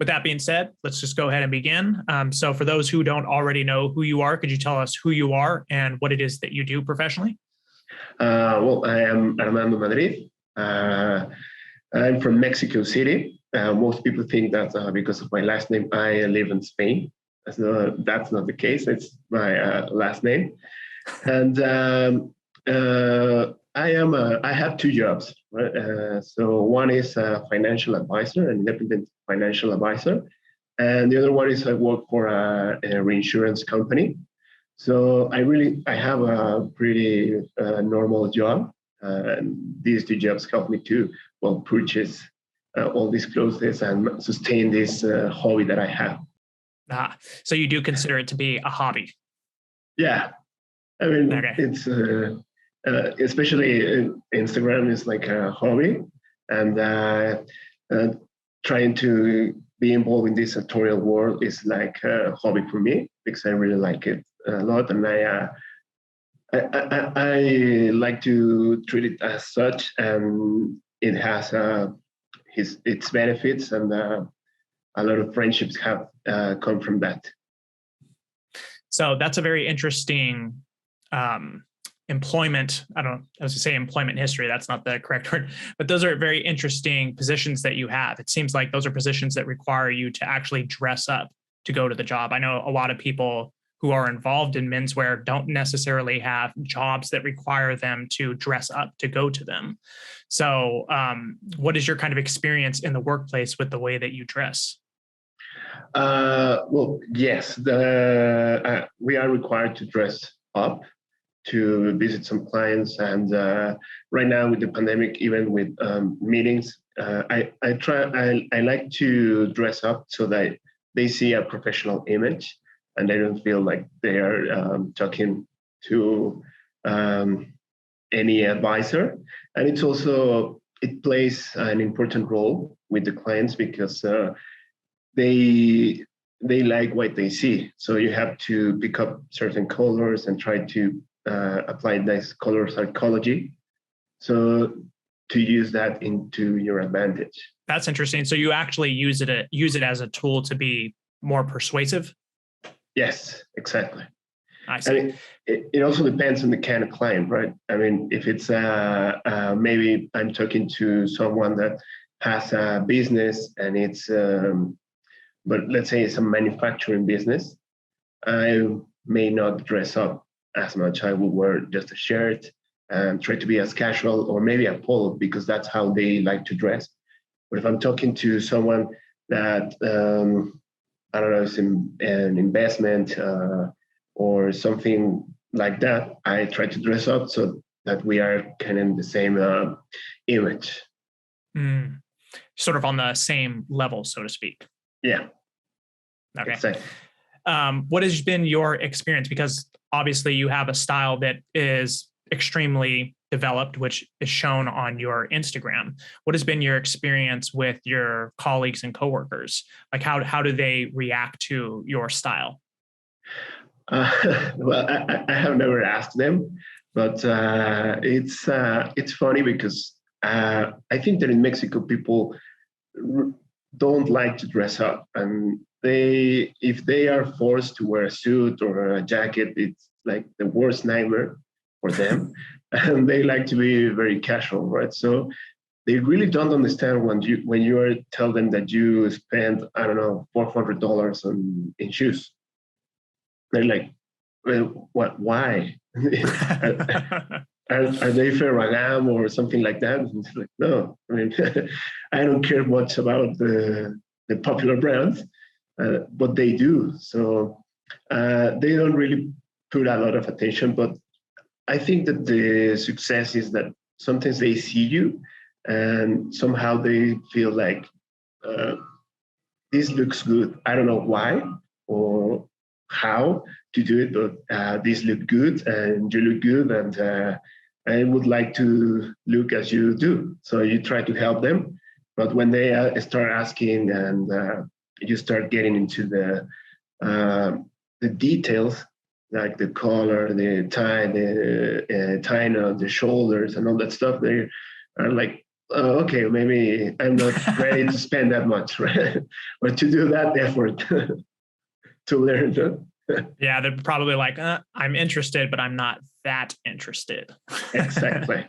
With that being said, let's just go ahead and begin. So for those who don't already know who you are, could you tell us who you are and what it is that you do professionally? Well, I am Armando Madrid. I'm from Mexico City. Most people think that because of my last name, I live in Spain. That's not the case. It's my last name. And I have two jobs. Right? So one is a financial advisor, an independent financial advisor. And the other one is I work for a reinsurance company. So I have a pretty normal job. And these two jobs help me to, purchase all these clothes and sustain this hobby that I have. So you do consider it to be a hobby? Yeah. I mean, okay. It's especially Instagram is like a hobby, and trying to be involved in this tutorial world is like a hobby for me because I really like it a lot, and I like to treat it as such, and it has its benefits, and a lot of friendships have come from that. So that's a very interesting employment. I was going to say employment history. That's not the correct word, but those are very interesting positions that you have. It seems like those are positions that require you to actually dress up to go to the job. I know a lot of people who are involved in menswear don't necessarily have jobs that require them to dress up to go to them. So what is your kind of experience in the workplace with the way that you dress? Yes, we are required to dress up to visit some clients, and right now with the pandemic, even with meetings, I like to dress up so that they see a professional image, and they don't feel like they are talking to any advisor. And it plays an important role with the clients because they like what they see. So you have to pick up certain colors and try to apply this color psychology. So to use that into your advantage. That's interesting. So you actually use it as a tool to be more persuasive? Yes, exactly. I see. I mean, it also depends on the kind of client, right? I mean, if it's maybe I'm talking to someone that has a business and it's but let's say it's a manufacturing business, I may not dress up as much. I will wear just a shirt and try to be as casual, or maybe a polo, because that's how they like to dress. But if I'm talking to someone that, I don't know, it's an investment or something like that, I try to dress up so that we are kind of in the same image. Sort of on the same level, so to speak. Yeah. Okay. Exactly. What has been your experience? Because obviously you have a style that is extremely developed, which is shown on your Instagram. What has been your experience with your colleagues and coworkers? Like how do they react to your style? Well, I have never asked them, but it's funny because I think that in Mexico people don't like to dress up, and if they are forced to wear a suit or a jacket, it's like the worst nightmare for them. And they like to be very casual, right? So they really don't understand when you are tell them that you spend, I don't know, $400 in shoes. They're like, well, what? Why? Are they Ferragamo or something like that? And it's like, no, I mean, I don't care much about the popular brands, but they do. So they don't really put a lot of attention. But I think that the success is that sometimes they see you and somehow they feel like this looks good. I don't know why or how to do it, but this look good and you look good, and I would like to look as you do. So you try to help them, but when they start asking and you start getting into the details, like the collar, the tie, the tying of the shoulders, and all that stuff, they are like, okay, maybe I'm not ready to spend that much, right? Or to do that effort to learn. Yeah, they're probably like, I'm interested, but I'm not that interested. Exactly.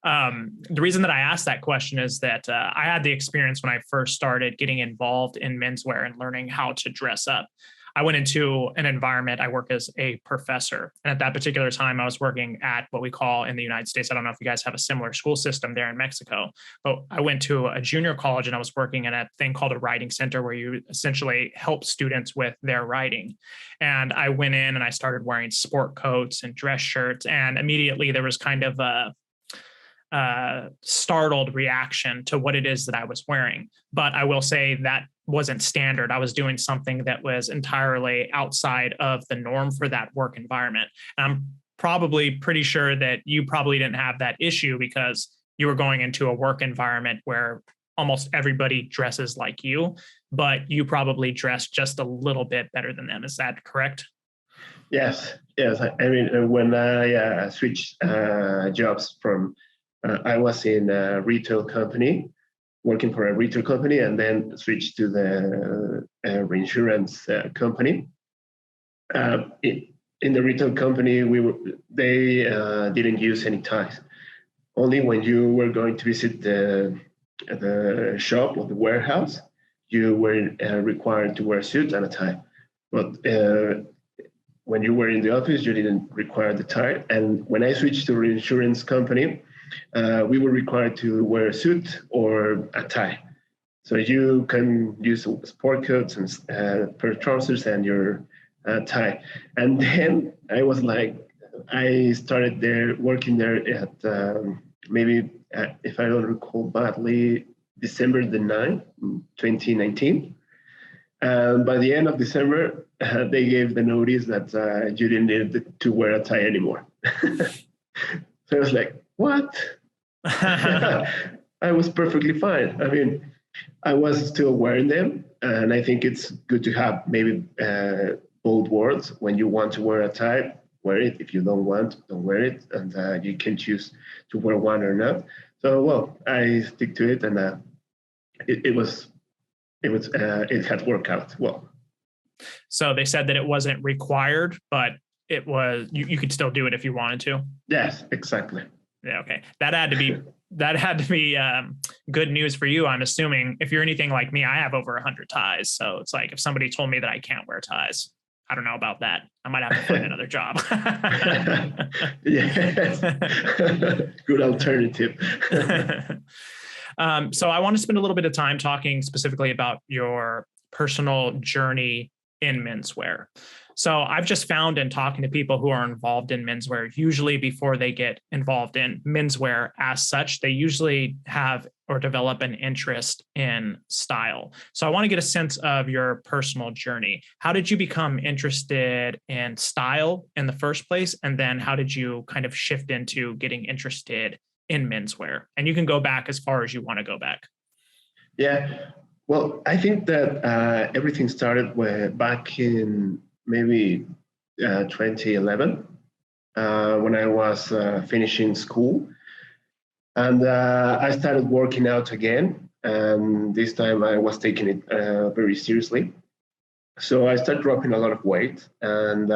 The reason that I asked that question is that I had the experience when I first started getting involved in menswear and learning how to dress up. I went into an environment, I work as a professor. And at that particular time, I was working at what we call in the United States, I don't know if you guys have a similar school system there in Mexico, but I went to a junior college and I was working at a thing called a writing center where you essentially help students with their writing. And I went in and I started wearing sport coats and dress shirts. And immediately there was kind of a startled reaction to what it is that I was wearing. But I will say that wasn't standard. I was doing something that was entirely outside of the norm for that work environment. And I'm probably pretty sure that you probably didn't have that issue because you were going into a work environment where almost everybody dresses like you, but you probably dress just a little bit better than them. Is that correct? Yes, yes. I mean, when I switched jobs from, I was in a retail company, working for a retail company, and then switched to the reinsurance company. In the retail company, they didn't use any ties. Only when you were going to visit the shop or the warehouse, you were required to wear a suit and a tie. But when you were in the office, you didn't require the tie. And when I switched to reinsurance company, we were required to wear a suit or a tie. So you can use sport coats and pair of trousers and your tie. And then I was like, I started there working there at maybe, if I don't recall badly, December the 9th, 2019. And by the end of December, they gave the notice that you didn't need to wear a tie anymore. So I was like, what? I was perfectly fine. I mean, I was still wearing them, and I think it's good to have maybe bold words. When you want to wear a tie, wear it. If you don't want, don't wear it, and you can choose to wear one or not. So, well, I stick to it, and it had worked out well. So they said that it wasn't required, but it was you could still do it if you wanted to. Yes, exactly. Yeah, okay. That had to be good news for you. I'm assuming if you're anything like me, I have over 100 ties. So it's like if somebody told me that I can't wear ties, I don't know about that. I might have to find another job. Yes, good alternative. So I want to spend a little bit of time talking specifically about your personal journey in menswear. So I've just found in talking to people who are involved in menswear, usually before they get involved in menswear as such, they usually have or develop an interest in style. So I want to get a sense of your personal journey. How did you become interested in style in the first place? And then how did you kind of shift into getting interested in menswear? And you can go back as far as you want to go back. Yeah, well, I think that everything started back in maybe 2011 when I was finishing school. And I started working out again. And this time I was taking it very seriously. So I started dropping a lot of weight. And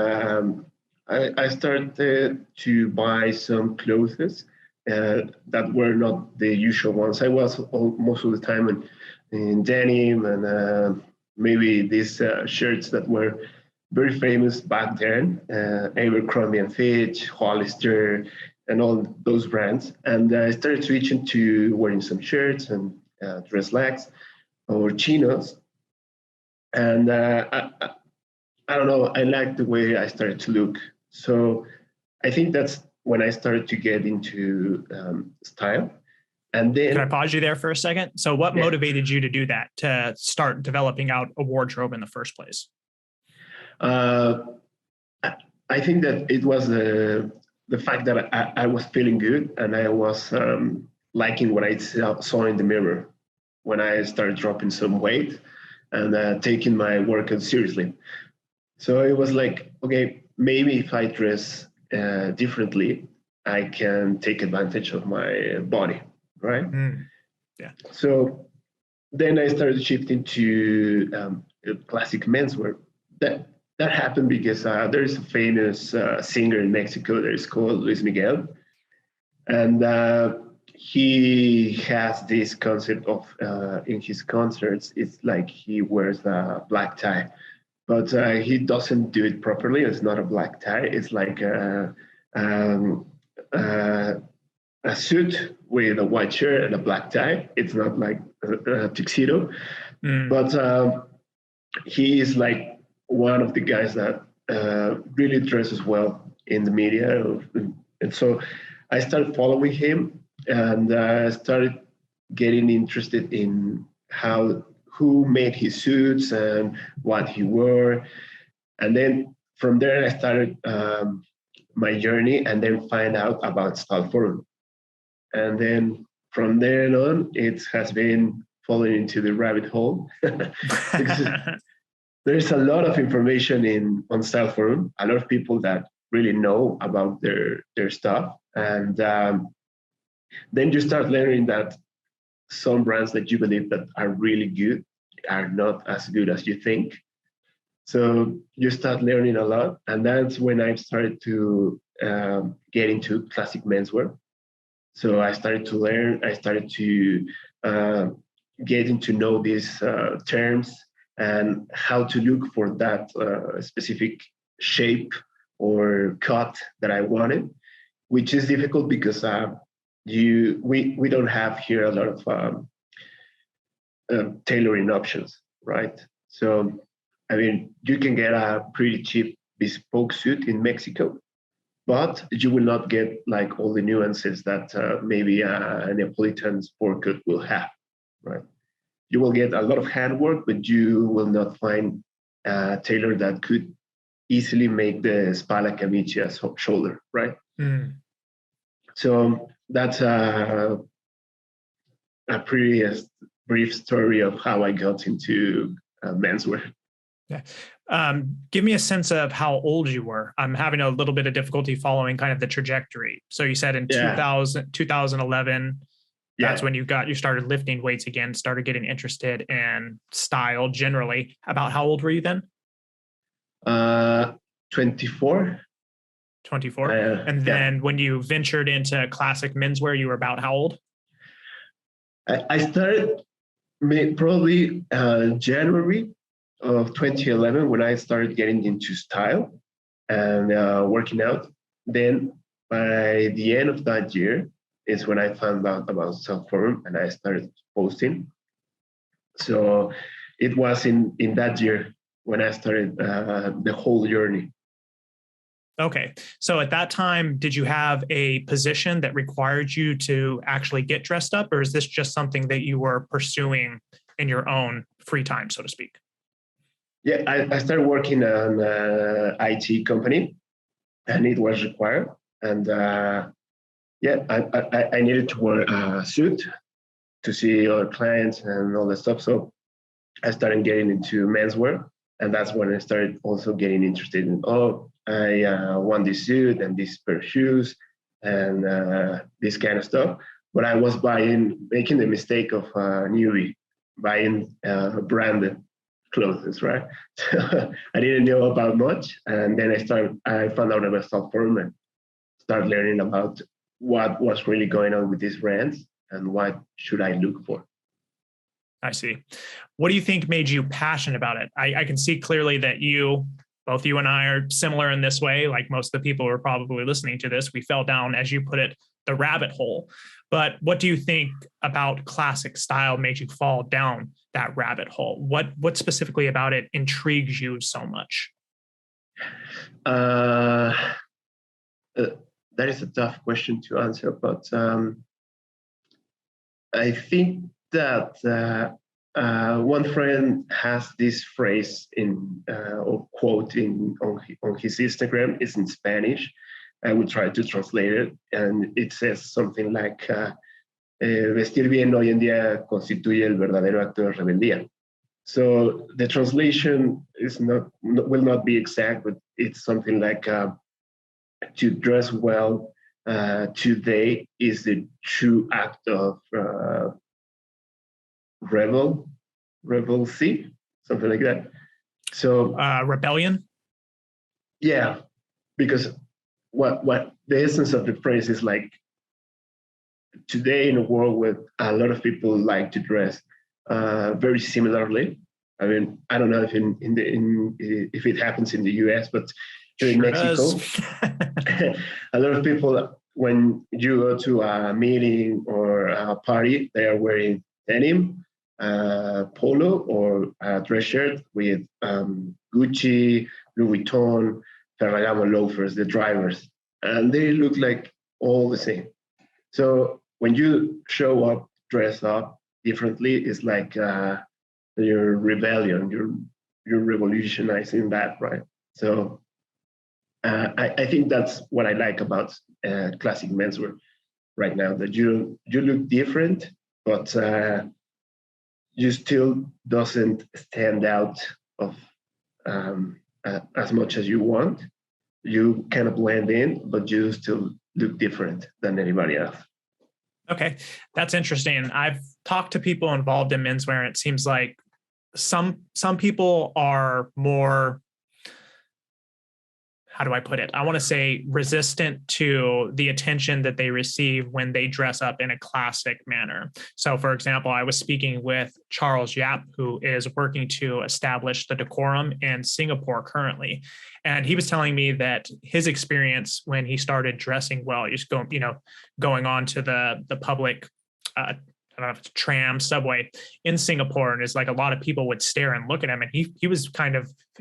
I started to buy some clothes that were not the usual ones. I was most of the time in denim and maybe these shirts that were very famous back then, Abercrombie and Fitch, Hollister, and all those brands. And I started switching to wearing some shirts and dress slacks or chinos. And I don't know, I liked the way I started to look. So I think that's when I started to get into style. And then, can I pause you there for a second? So what motivated you to do that, to start developing out a wardrobe in the first place? I think that it was the fact that I was feeling good and I was liking what I saw in the mirror when I started dropping some weight and taking my workout seriously. So it was like, okay, maybe if I dress differently, I can take advantage of my body, right? Yeah. So then I started shifting to classic menswear. That happened because there is a famous singer in Mexico that is called Luis Miguel, and he has this concept of in his concerts. It's like he wears a black tie, but he doesn't do it properly. It's not a black tie. It's like um, uh, a suit with a white shirt and a black tie. It's not like a tuxedo, but he is like one of the guys that really dresses well in the media. And so I started following him and started getting interested in who made his suits and what he wore. And then from there, I started my journey and then find out about Style Forum. And then from there on, it has been falling into the rabbit hole. Because there's a lot of information on Style Forum, a lot of people that really know about their stuff. And then you start learning that some brands that you believe that are really good are not as good as you think. So you start learning a lot. And that's when I started to get into classic menswear. So I started to learn, I started to getting to know these terms and how to look for that specific shape or cut that I wanted, which is difficult because we don't have here a lot of tailoring options, right? So, I mean, you can get a pretty cheap bespoke suit in Mexico, but you will not get like all the nuances that maybe a Neapolitan sport coat will have, right? You will get a lot of handwork, but you will not find a tailor that could easily make the spalla camicia shoulder, right? So that's a pretty brief story of how I got into menswear. Yeah. Give me a sense of how old you were. I'm having a little bit of difficulty following kind of the trajectory. So you said in 2011, that's when you started lifting weights again, started getting interested in style generally. About how old were you then? 24. 24. And then when you ventured into classic menswear, you were about how old? I started probably January of 2011 when I started getting into style and working out. Then by the end of that year is when I found out about Style Forum and I started posting. So it was in that year when I started the whole journey. Okay. So at that time, did you have a position that required you to actually get dressed up, or is this just something that you were pursuing in your own free time, so to speak? Yeah, I started working on an IT company, and it was required. And I needed to wear a suit to see our clients and all that stuff. So I started getting into menswear, and that's when I started also getting interested in, I want this suit and this pair of shoes and this kind of stuff. But I was making the mistake of a newbie, buying branded clothes, right? I didn't know about much. And then I found out about Style Forum and started learning about what was really going on with these brands and what should I look for. I see. What do you think made you passionate about it? I can see clearly that both you and I are similar in this way. Like most of the people who are probably listening to this, we fell down, as you put it, the rabbit hole. But what do you think about classic style made you fall down that rabbit hole? What specifically about it intrigues you so much? That is a tough question to answer, but I think that one friend has this phrase or quote on his Instagram. It's in Spanish. I will try to translate it, and it says something like, vestir bien hoy en día constituye el verdadero acto de rebeldía. So the translation will not be exact, but it's something like to dress well today is the true act of rebelcy, something like that. So rebellion. Yeah, because what the essence of the phrase is like, today in a world where a lot of people like to dress very similarly. I mean, I don't know if it happens in the US, but here in Mexico, a lot of people, when you go to a meeting or a party, they are wearing denim, polo, or a dress shirt with Gucci, Louis Vuitton, Ferragamo loafers, the drivers, and they look like all the same. So when you show up dressed up differently, it's like your rebellion, you're revolutionizing that, right? So I think that's what I like about classic menswear right now, that you look different, but you still doesn't stand out of as much as you want. You kind of blend in, but you still look different than anybody else. Okay, that's interesting. I've talked to people involved in menswear, and it seems like some people are more, how do I put it? I want to say resistant to the attention that they receive when they dress up in a classic manner. So, for example, I was speaking with Charles Yap, who is working to establish the decorum in Singapore currently. And he was telling me that his experience when he started dressing well, just going on to the public, I don't know if it's tram, subway in Singapore, and it's like a lot of people would stare and look at him, and he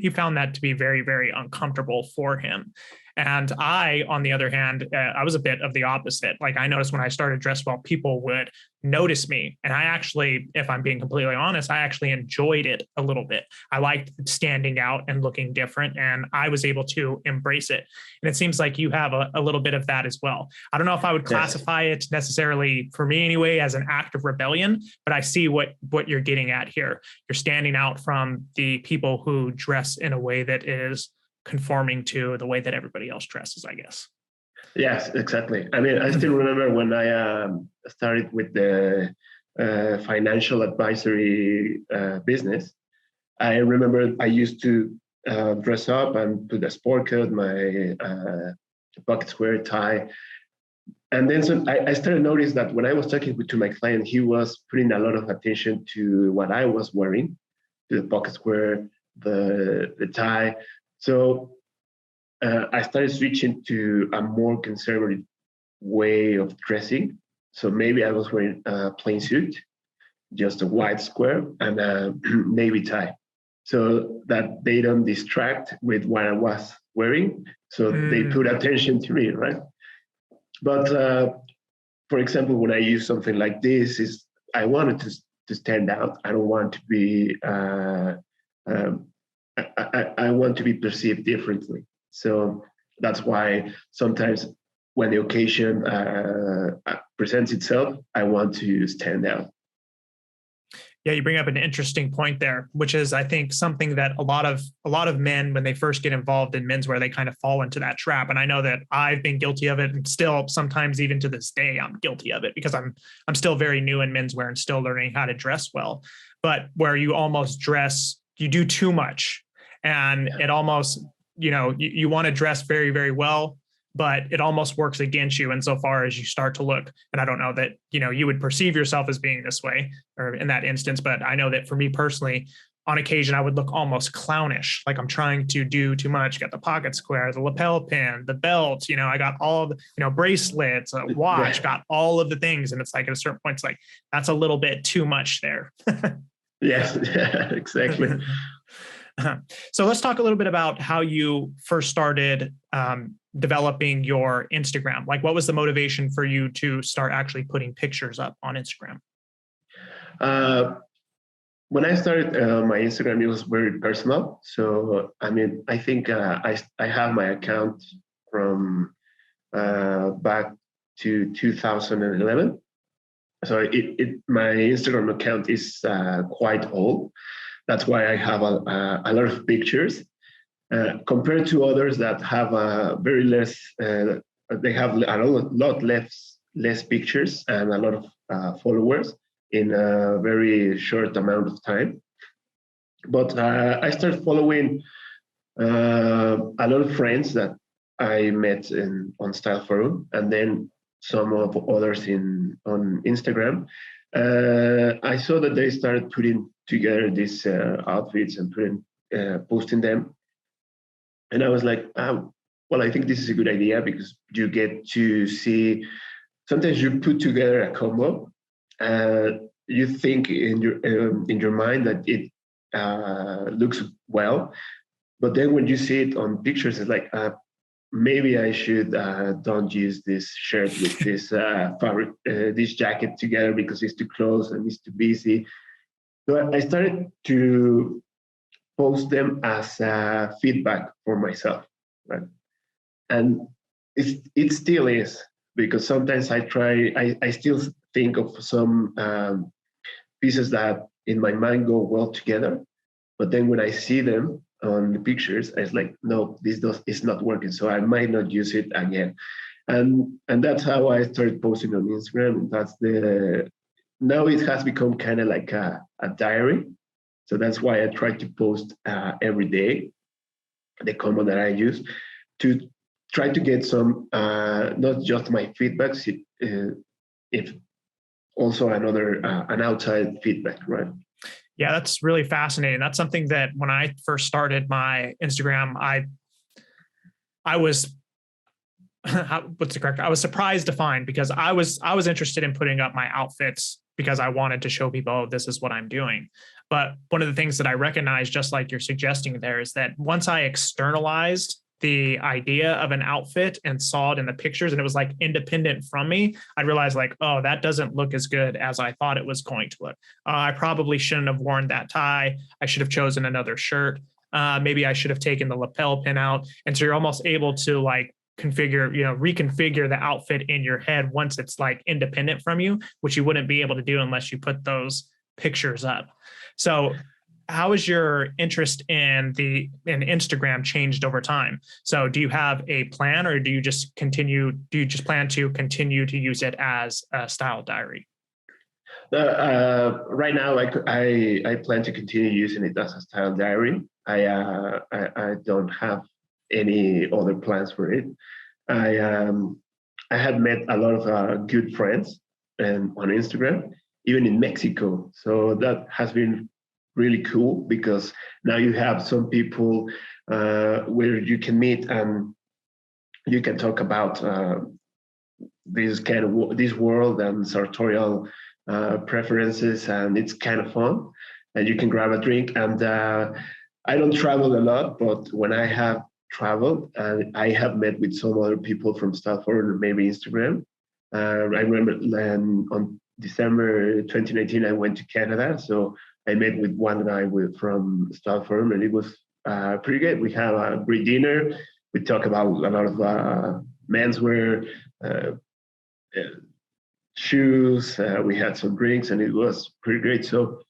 found that to be very, very uncomfortable for him. And I, on the other hand, I was a bit of the opposite. Like, I noticed when I started dress well, people would notice me. And I actually, if I'm being completely honest, I actually enjoyed it a little bit. I liked standing out and looking different, and I was able to embrace it. And it seems like you have a little bit of that as well. I don't know if I would classify it necessarily, for me anyway, as an act of rebellion, but I see what you're getting at here. You're standing out from the people who dress in a way that is conforming to the way that everybody else dresses, I guess. Yes, exactly. I mean, I still remember when I started with the financial advisory business. I remember I used to dress up and put a sport coat, my bucket square tie. And then I started noticing that when I was talking to my client, he was putting a lot of attention to what I was wearing, to the pocket square, the tie. So I started switching to a more conservative way of dressing. So maybe I was wearing a plain suit, just a white square and a navy tie, so that they don't distract with what I was wearing. So they put attention to me, right? But for example, when I use something like this, is I wanted to stand out. I don't want to be. I want to be perceived differently. So that's why sometimes when the occasion presents itself, I want to stand out. Yeah, you bring up an interesting point there, which is, I think, something that a lot of men, when they first get involved in menswear, they kind of fall into that trap. And I know that I've been guilty of it, and still sometimes, even to this day, I'm guilty of it, because I'm still very new in menswear and still learning how to dress well. But where you almost dress, you do too much, and it almost, you want to dress very, very well, but it almost works against you insofar as you start to look. And I don't know that, you would perceive yourself as being this way or in that instance, but I know that for me personally, on occasion, I would look almost clownish, like I'm trying to do too much. Got the pocket square, the lapel pin, the belt, I got all of the, bracelets, a watch, got all of the things. And it's like, at a certain point, it's like, that's a little bit too much there. Yes, yeah, exactly. So let's talk a little bit about how you first started developing your Instagram. Like, what was the motivation for you to start actually putting pictures up on Instagram? When I started my Instagram, it was very personal. So, I mean, I think I have my account from back to 2011. So my Instagram account is quite old. That's why I have a lot of pictures compared to others that have very less they have a lot less pictures and a lot of followers in a very short amount of time. But I started following a lot of friends that I met on Style Forum, and then some of others on Instagram. I saw that they started putting together these outfits and posting them, and I was like, oh, well, I think this is a good idea because you get to see. Sometimes you put together a combo, you think in your mind that it looks well, but then when you see it on pictures, it's like maybe I should don't use this shirt with this fabric, this jacket together because it's too close and it's too busy. So I started to post them as feedback for myself, right? And it still is, because sometimes I still think of some pieces that in my mind go well together, but then when I see them on the pictures, it's like, no, it's not working, so I might not use it again. And that's how I started posting on Instagram, and that's now it has become kind of like a diary. So that's why I try to post every day the combo that I use, to try to get some not just my feedbacks, if also an outside feedback, right? Yeah, that's really fascinating. That's something that when I first started my Instagram, I was what's the correct? I was surprised to find, because I was interested in putting up my outfits because I wanted to show people, oh, this is what I'm doing. But one of the things that I recognized, just like you're suggesting there, is that once I externalized the idea of an outfit and saw it in the pictures and it was like independent from me, I realized like, oh, that doesn't look as good as I thought it was going to look. I probably shouldn't have worn that tie. I should have chosen another shirt. Maybe I should have taken the lapel pin out. And so you're almost able to like reconfigure the outfit in your head once it's like independent from you, which you wouldn't be able to do unless you put those pictures up. So how has your interest in Instagram changed over time? So do you have a plan, or do you just plan to continue to use it as a style diary? Right now, I plan to continue using it as a style diary. I don't have any other plans for it. I had met a lot of good friends on Instagram, even in Mexico. So that has been really cool, because now you have some people where you can meet and you can talk about this world and sartorial preferences, and it's kind of fun. And you can grab a drink. And I don't travel a lot, but when I have traveled, I have met with some other people from Style Forum or maybe Instagram. I remember on December 2019, I went to Canada, so I met with one guy from Style Forum, and it was pretty good. We had a great dinner. We talked about a lot of menswear, shoes. We had some drinks, and it was pretty great. So,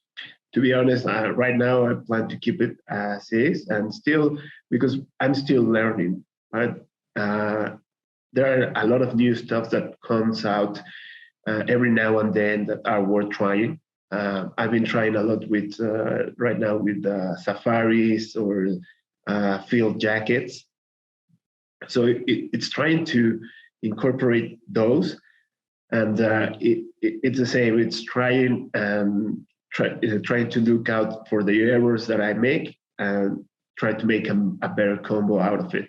to be honest, right now I plan to keep it as is, and still, because I'm still learning. Right? There are a lot of new stuff that comes out every now and then that are worth trying. I've been trying a lot with right now with safaris or field jackets. So it's trying to incorporate those, and it's the same. It's trying trying to look out for the errors that I make and try to make a better combo out of it.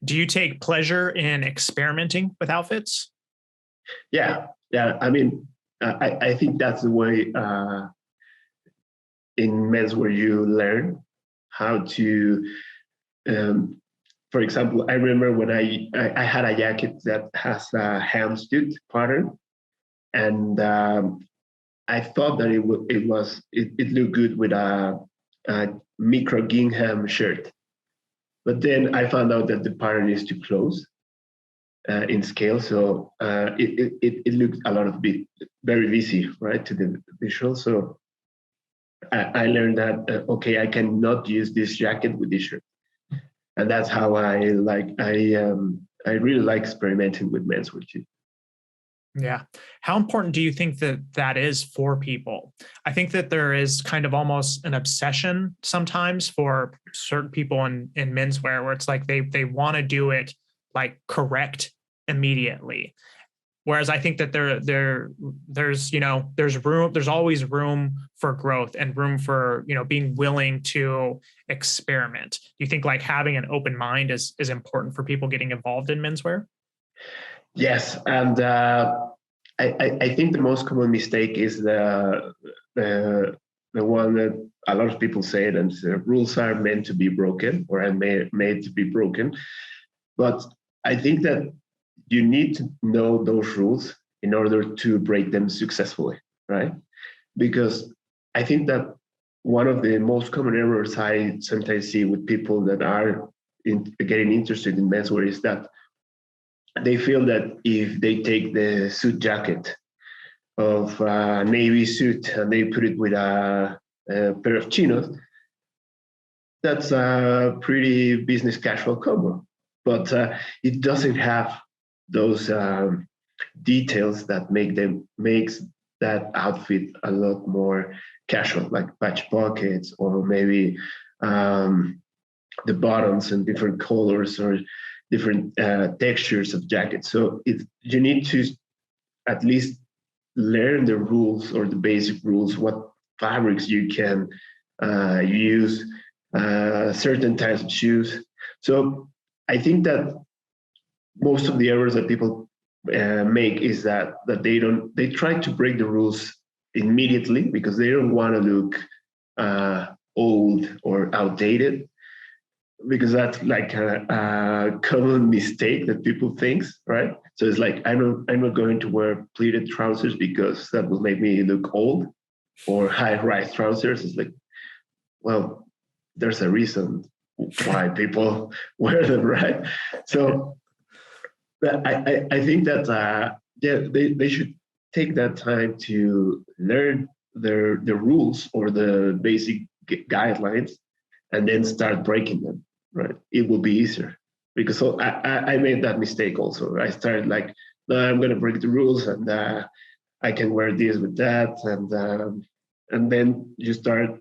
Do you take pleasure in experimenting with outfits? Yeah. I mean, I think that's the way in menswear you learn how to. For example, I remember when I had a jacket that has a hamstitch pattern, and I thought that it looked good with a micro gingham shirt, but then I found out that the pattern is too close in scale, so it looked a lot of very busy, right, to the visual. So I learned that okay, I cannot use this jacket with this shirt. And that's how I really like experimenting with menswear too. Yeah. How important do you think that that is for people? I think that there is kind of almost an obsession sometimes for certain people in menswear where it's like they want to do it like correct immediately. Whereas I think that there's there's always room for growth and room for being willing to experiment. Do you think like having an open mind is important for people getting involved in menswear? Yes, and I think the most common mistake is the one that a lot of people say, and rules are meant to be broken or are made to be broken. But I think that you need to know those rules in order to break them successfully, right? Because I think that one of the most common errors I sometimes see with people that are getting interested in menswear is that they feel that if they take the suit jacket of a navy suit and they put it with a pair of chinos, that's a pretty business casual combo. But it doesn't have those details that makes that outfit a lot more casual, like patch pockets or maybe the buttons and different colors or different textures of jackets. So you need to at least learn the rules or the basic rules, what fabrics you can use, certain types of shoes. So I think that most of the errors that people make is that they try to break the rules immediately because they don't want to look old or outdated, because that's like a common mistake that people thinks, right? So it's like I'm not going to wear pleated trousers because that will make me look old, or high-rise trousers. It's like, well, there's a reason why people wear them, right? So I think that they should take that time to learn the rules or the basic guidelines, and then start breaking them. Right, it will be easier, because so I made that mistake also. I started like, no, I'm going to break the rules, and I can wear this with that, and then you start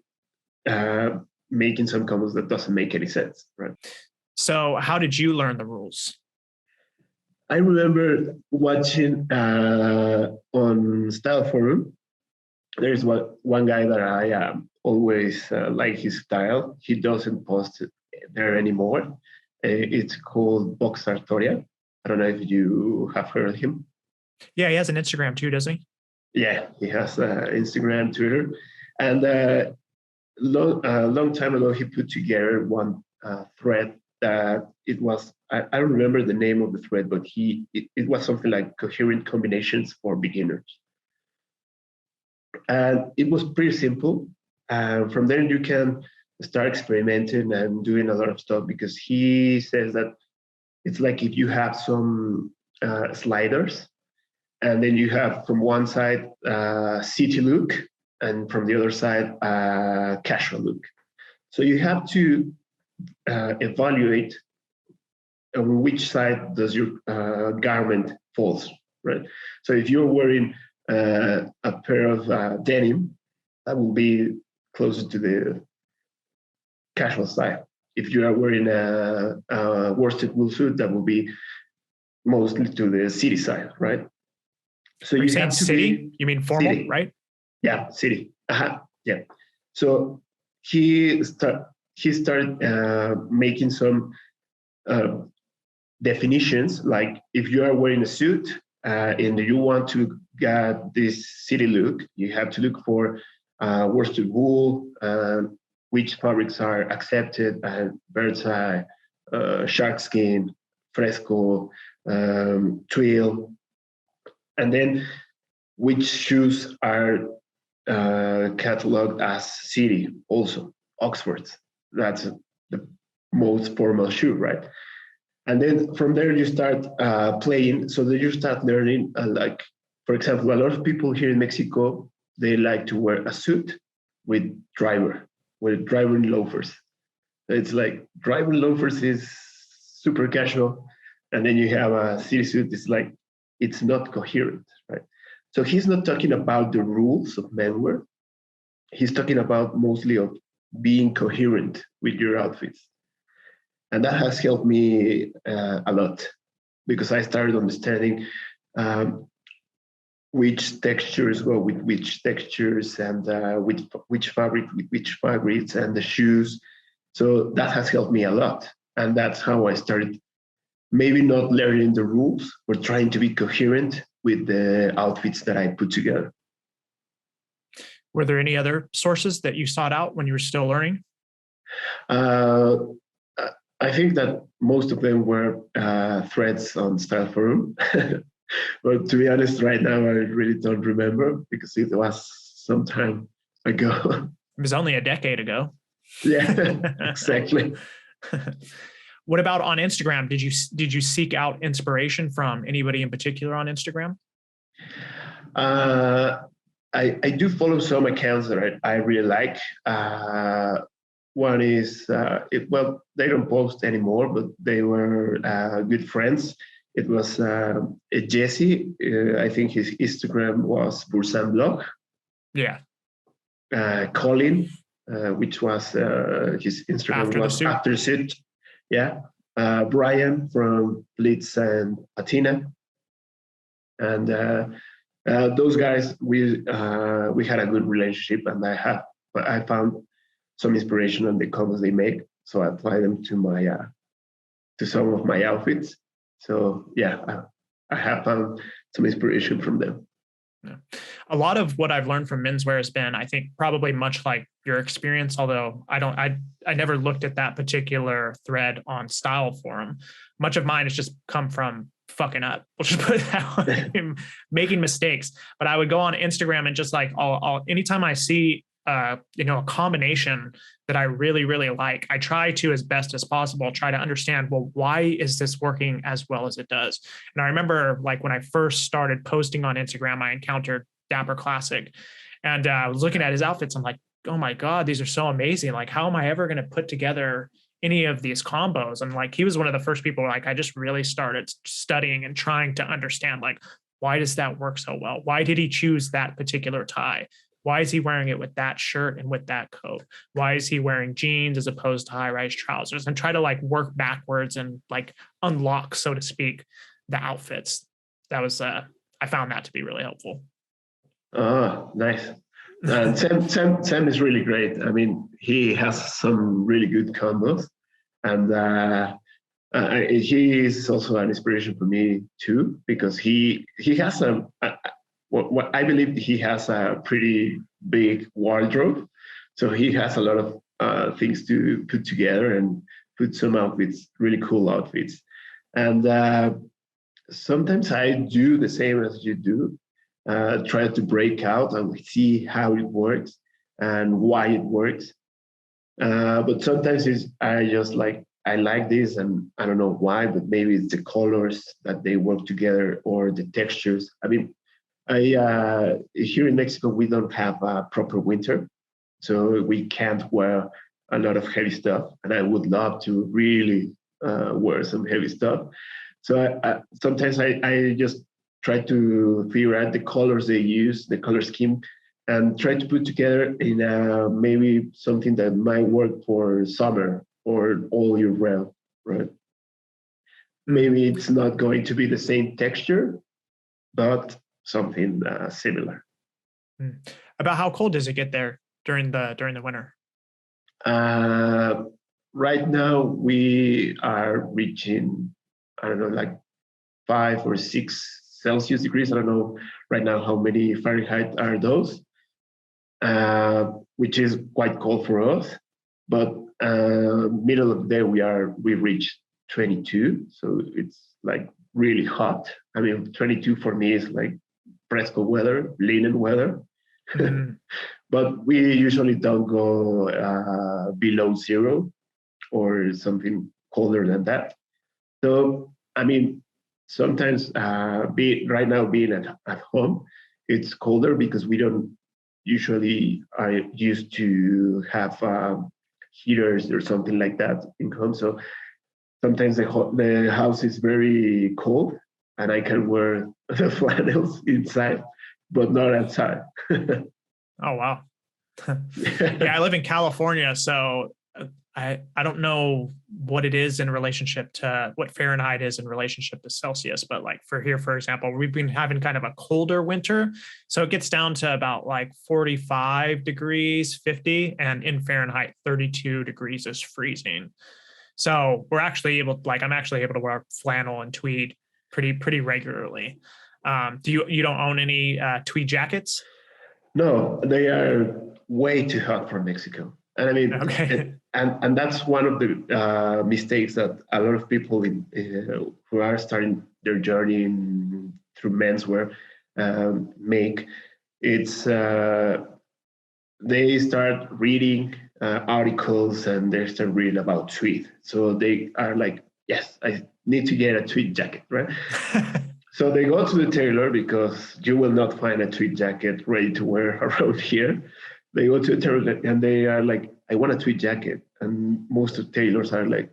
making some combos that doesn't make any sense, right? So how did you learn the rules? I remember watching on Style Forum. There's one guy that I always like his style. He doesn't post it there anymore. It's called Box Sartoria. I don't know if you have heard of him. Yeah, he has an Instagram too, doesn't he? Yeah, he has Instagram, Twitter, and long time ago he put together one thread that it was, I don't remember the name of the thread, but it was something like coherent combinations for beginners, and it was pretty simple. From there you can start experimenting and doing a lot of stuff, because he says that it's like if you have some sliders, and then you have from one side city look, and from the other side casual look. So you have to evaluate on which side does your garment falls, right? So if you're wearing a pair of denim, that will be closer to the casual side. If you are wearing a worsted wool suit, that will be mostly to the city side, right? So Are you you saying have to city? You mean formal, city. right? Yeah, city. Yeah. So he started making some definitions, like if you are wearing a suit and you want to get this city look, you have to look for worsted wool, which fabrics are accepted, bird's eye, shark skin, fresco, twill, and then which shoes are cataloged as city, also Oxfords. That's the most formal shoe, right? And then from there you start playing, so that you start learning. Like, for example, a lot of people here in Mexico, they like to wear a suit with driver and loafers. It's like driving loafers is super casual, and then you have a city suit. It's like it's not coherent, right? So he's not talking about the rules of menswear. He's talking about mostly of being coherent with your outfits, and that has helped me a lot because I started understanding um, which textures go with which textures and with which fabric with which fabrics and the shoes. So that has helped me a lot, and that's how I started. Maybe not learning the rules, but trying to be coherent with the outfits that I put together. Were there any other sources that you sought out when you were still learning? Uh, I think that most of them were threads on Style Forum. But to be honest, right now, I really don't remember because it was some time ago. It was only a decade ago. Yeah, exactly. What about on Instagram? Did you seek out inspiration from anybody in particular on Instagram? Uh, I do follow some accounts that I really like. One is, well, they don't post anymore, but they were good friends. It was Jesse. I think his Instagram was Bursan Blog. Yeah. Colin, which was his Instagram After the was suit. After Suit. Yeah. Brian from Blitz and Patina. And those guys, we had a good relationship, and I found some inspiration on the comments they make, so I apply them to my to some of my outfits. So yeah, I have found some inspiration from them. Yeah. A lot of what I've learned from menswear has been, I think, probably much like your experience, although I never looked at that particular thread on Style Forum. Much of mine has just come from fucking up. We'll just put it that way, making mistakes. But I would go on Instagram and just like, I'll anytime I see a combination that I really, really like, I try to, as best as possible, try to understand, well, why is this working as well as it does? And I remember like when I first started posting on Instagram, I encountered Dapper Classic, and I was looking at his outfits. I'm like, oh my God, these are so amazing. Like, how am I ever going to put together any of these combos? And like, he was one of the first people, like, I just really started studying and trying to understand, like, why does that work so well? Why did he choose that particular tie? Why is he wearing it with that shirt and with that coat? Why is he wearing jeans as opposed to high-rise trousers? And try to like work backwards and like unlock, so to speak, the outfits. That was I found that to be really helpful. Oh, nice. And Sam is really great. I mean, he has some really good combos, and he is also an inspiration for me too, because he has what I believe he has a pretty big wardrobe, so he has a lot of things to put together and put some outfits, really cool outfits. And sometimes I do the same as you do, try to break out and see how it works and why it works. But sometimes I just like, I like this and I don't know why, but maybe it's the colors that they work together or the textures. I mean, here in Mexico, we don't have a proper winter, so we can't wear a lot of heavy stuff. And I would love to really wear some heavy stuff. So sometimes I just try to figure out the colors they use, the color scheme, and try to put together in maybe something that might work for summer or all year round, right? Maybe it's not going to be the same texture, but something similar. About how cold does it get there during the winter? Right now we are reaching, I don't know, like 5 or 6 Celsius degrees. I don't know right now how many Fahrenheit are those, which is quite cold for us. But middle of the day we reach 22, so it's like really hot. I mean, 22 for me is like fresco weather, linen weather. But we usually don't go below zero or something colder than that. So, I mean, sometimes right now being at home, it's colder because we don't usually are used to have heaters or something like that in home. So sometimes the house is very cold and I can wear the flannels inside, but not outside. Oh, wow. Yeah, I live in California, so I don't know what it is in relationship to what Fahrenheit is in relationship to Celsius, but like for here, for example, we've been having kind of a colder winter. So it gets down to about like 45 degrees, 50, and in Fahrenheit, 32 degrees is freezing. So we're actually able, like I'm actually able to wear flannel and tweed pretty regularly. You don't own any tweed jackets? No, they are way too hot for Mexico. And I mean, Okay. and that's one of the mistakes that a lot of people who are starting their journey through menswear make. It's they start reading articles and they start reading about tweed. So they are like, yes, I need to get a tweed jacket, right? So they go to the tailor because you will not find a tweed jacket ready to wear around here. They go to the tailor and they are like, I want a tweed jacket. And most of the tailors are like,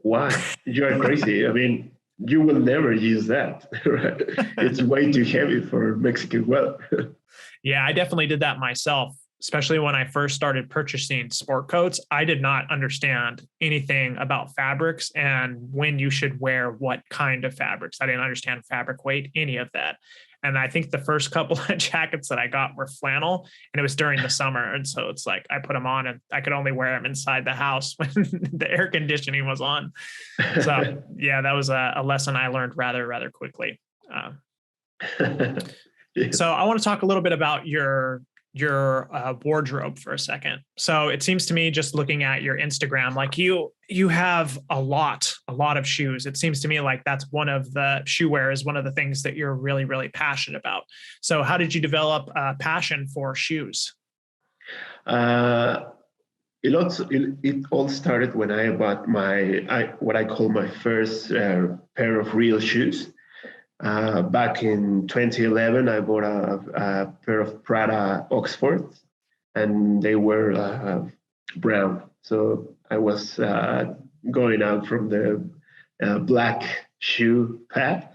why? You are crazy. I mean, you will never use that. Right? It's way too heavy for Mexican weather. Yeah, I definitely did that myself, especially when I first started purchasing sport coats. I did not understand anything about fabrics and when you should wear what kind of fabrics. I didn't understand fabric weight, any of that. And I think the first couple of jackets that I got were flannel, and it was during the summer. And so it's like I put them on and I could only wear them inside the house when the air conditioning was on. So yeah, that was a lesson I learned rather quickly. Yes. So I want to talk a little bit about your wardrobe for a second. So it seems to me, just looking at your Instagram, like you have a lot of shoes. It seems to me like that's one of the shoe wear is one of the things that you're really passionate about. So how did you develop a passion for shoes? Uh, it all started when I bought what I call my first pair of real shoes. Back in 2011, I bought a pair of Prada Oxfords, and they were brown. So I was going out from the black shoe path.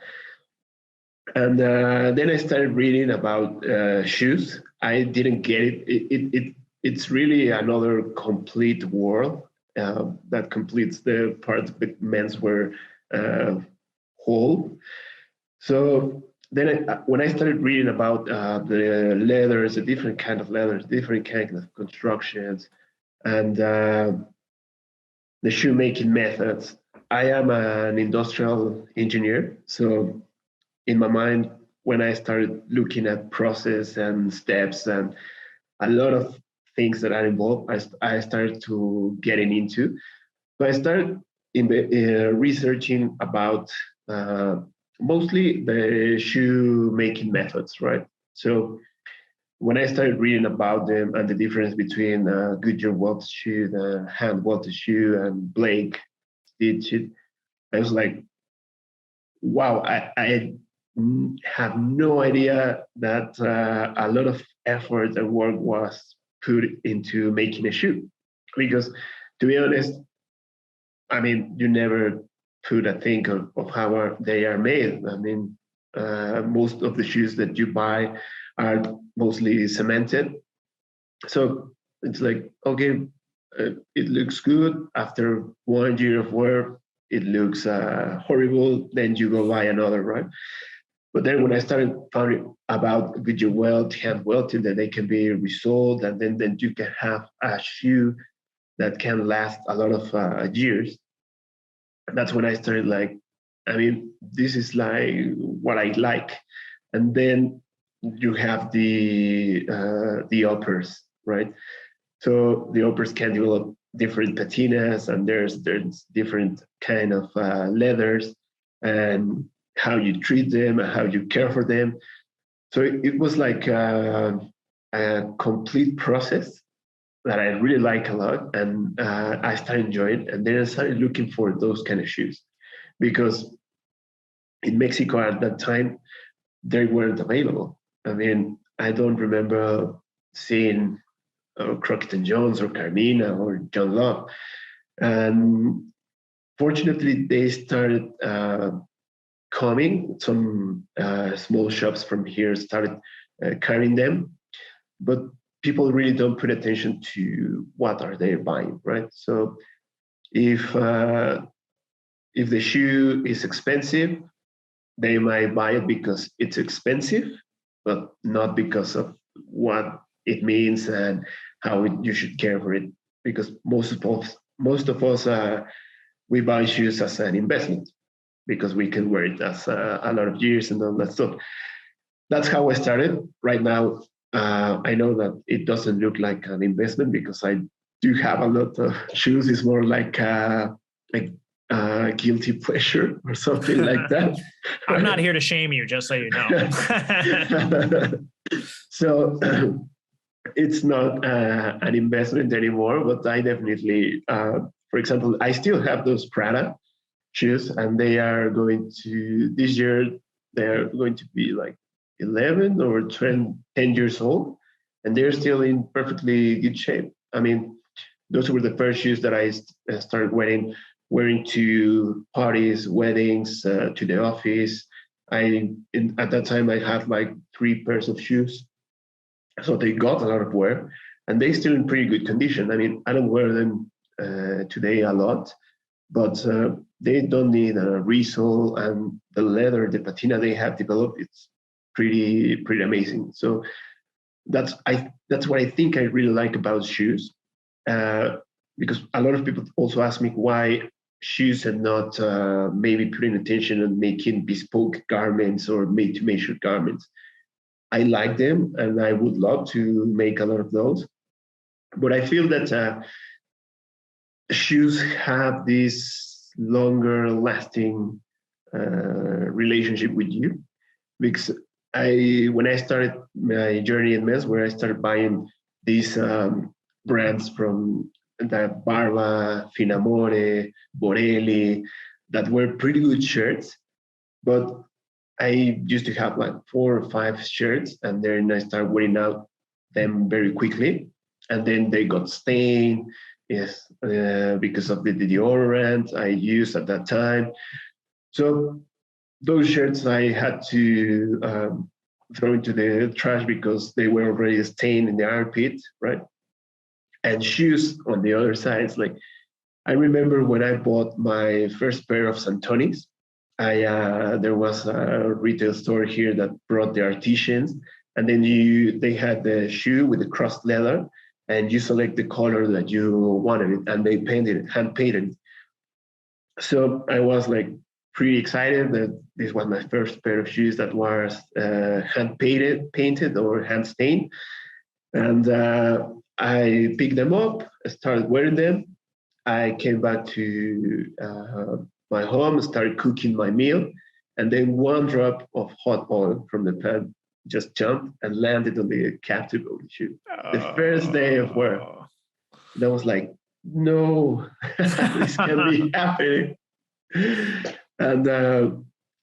And then I started reading about shoes. I didn't get it. It's really another complete world that completes the part of the menswear whole. So then when I started reading about the leathers, the different kind of leathers, different kind of constructions, and the shoemaking methods, I am an industrial engineer. So in my mind, when I started looking at process and steps and a lot of things that are involved, I started to getting into. So I started researching about mostly the shoe making methods, right? So when I started reading about them and the difference between Goodyear welted shoe, the hand welted shoe, and Blake stitched, I was like, wow, I have no idea that a lot of effort and work was put into making a shoe. Because to be honest, I mean, you never put a think of how they are made. I mean, most of the shoes that you buy are mostly cemented. So it's like, okay, it looks good. After 1 year of wear, it looks horrible. Then you go buy another, right? But then when I started finding about Goodyear welt, hand welting, that they can be resoled, and then you can have a shoe that can last a lot of years. And that's when I started like, I mean, this is like what I like. And then you have the uppers, right? So the uppers can develop different patinas, and there's different kind of leathers, and how you treat them and how you care for them. So it was like a complete process that I really like a lot, and I started enjoying. And then I started looking for those kind of shoes because in Mexico at that time they weren't available. I mean, I don't remember seeing Crockett & Jones or Carmina or John Love. And fortunately, they started coming. Some small shops from here started carrying them, but people really don't put attention to what are they buying, right? So if the shoe is expensive, they might buy it because it's expensive, but not because of what it means and how you should care for it. Because most of us we buy shoes as an investment because we can wear it as a lot of years and all that stuff. That's how I started. Right now, I know that it doesn't look like an investment because I do have a lot of shoes. It's more like guilty pleasure or something like that. I'm not here to shame you, just so you know. So it's not an investment anymore, but I definitely, for example, I still have those Prada shoes, and they are going to, this year, they're going to be like 11 or 10 years old, and they're still in perfectly good shape. I mean, those were the first shoes that I started wearing to parties, weddings, to the office. At that time, I had like 3 pairs of shoes. So they got a lot of wear, and they still in pretty good condition. I mean, I don't wear them today a lot, but they don't need a resole, and the leather, the patina they have developed, it's pretty amazing. So that's what I think I really like about shoes, because a lot of people also ask me why shoes and not maybe putting attention on making bespoke garments or made-to-measure garments. I like them, and I would love to make a lot of those. But I feel that shoes have this longer lasting relationship with you, because when I started my journey in menswear, I started buying these brands from the Barba, Finamore, Borelli, that were pretty good shirts, but I used to have like 4 or 5 shirts, and then I started wearing out them very quickly, and then they got stained. Yes, because of the deodorant I used at that time. So those shirts I had to throw into the trash because they were already stained in the armpit, right? And shoes on the other side, it's like, I remember when I bought my first pair of Santonis, there was a retail store here that brought the artisans, and then they had the shoe with the crossed leather, and you select the color that you wanted it, and they painted it, hand painted. So I was like pretty excited that this was my first pair of shoes that was hand painted or hand stained, and I picked them up, started wearing them. I came back to my home, started cooking my meal, and then one drop of hot oil from the pan just jumped and landed on the captive of the shoe. The first day of work, that was like, no, this can be happening. And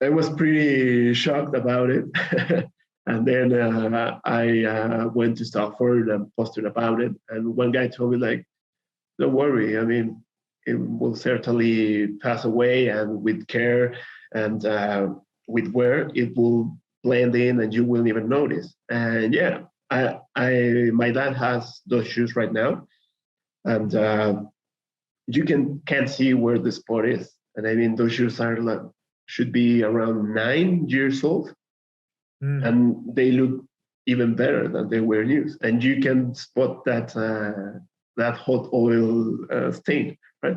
I was pretty shocked about it. And then I went to Stockford and posted about it. And one guy told me, like, don't worry. I mean, it will certainly pass away, and with care and with wear, it will blend in, and you won't even notice. And yeah, my dad has those shoes right now, and you can't see where the spot is. And I mean, those shoes are like should be around 9 years old, and they look even better than they were new. And you can spot that hot oil stain, right?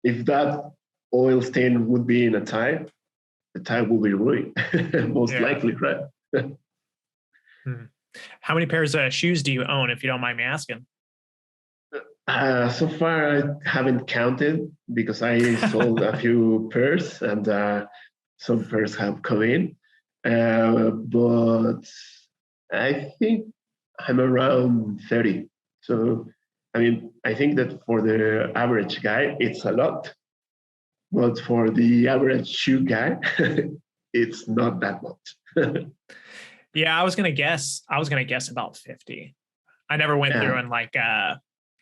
If that oil stain would be in a tie, the tie will be ruined, most likely, right? How many pairs of shoes do you own, if you don't mind me asking? So far, I haven't counted because I sold a few pairs, and some pairs have come in. But I think I'm around 30. So, I mean, I think that for the average guy, it's a lot. But for the average shoe guy, it's not that much. Yeah, I was gonna guess about 50. I never went through Yeah. and like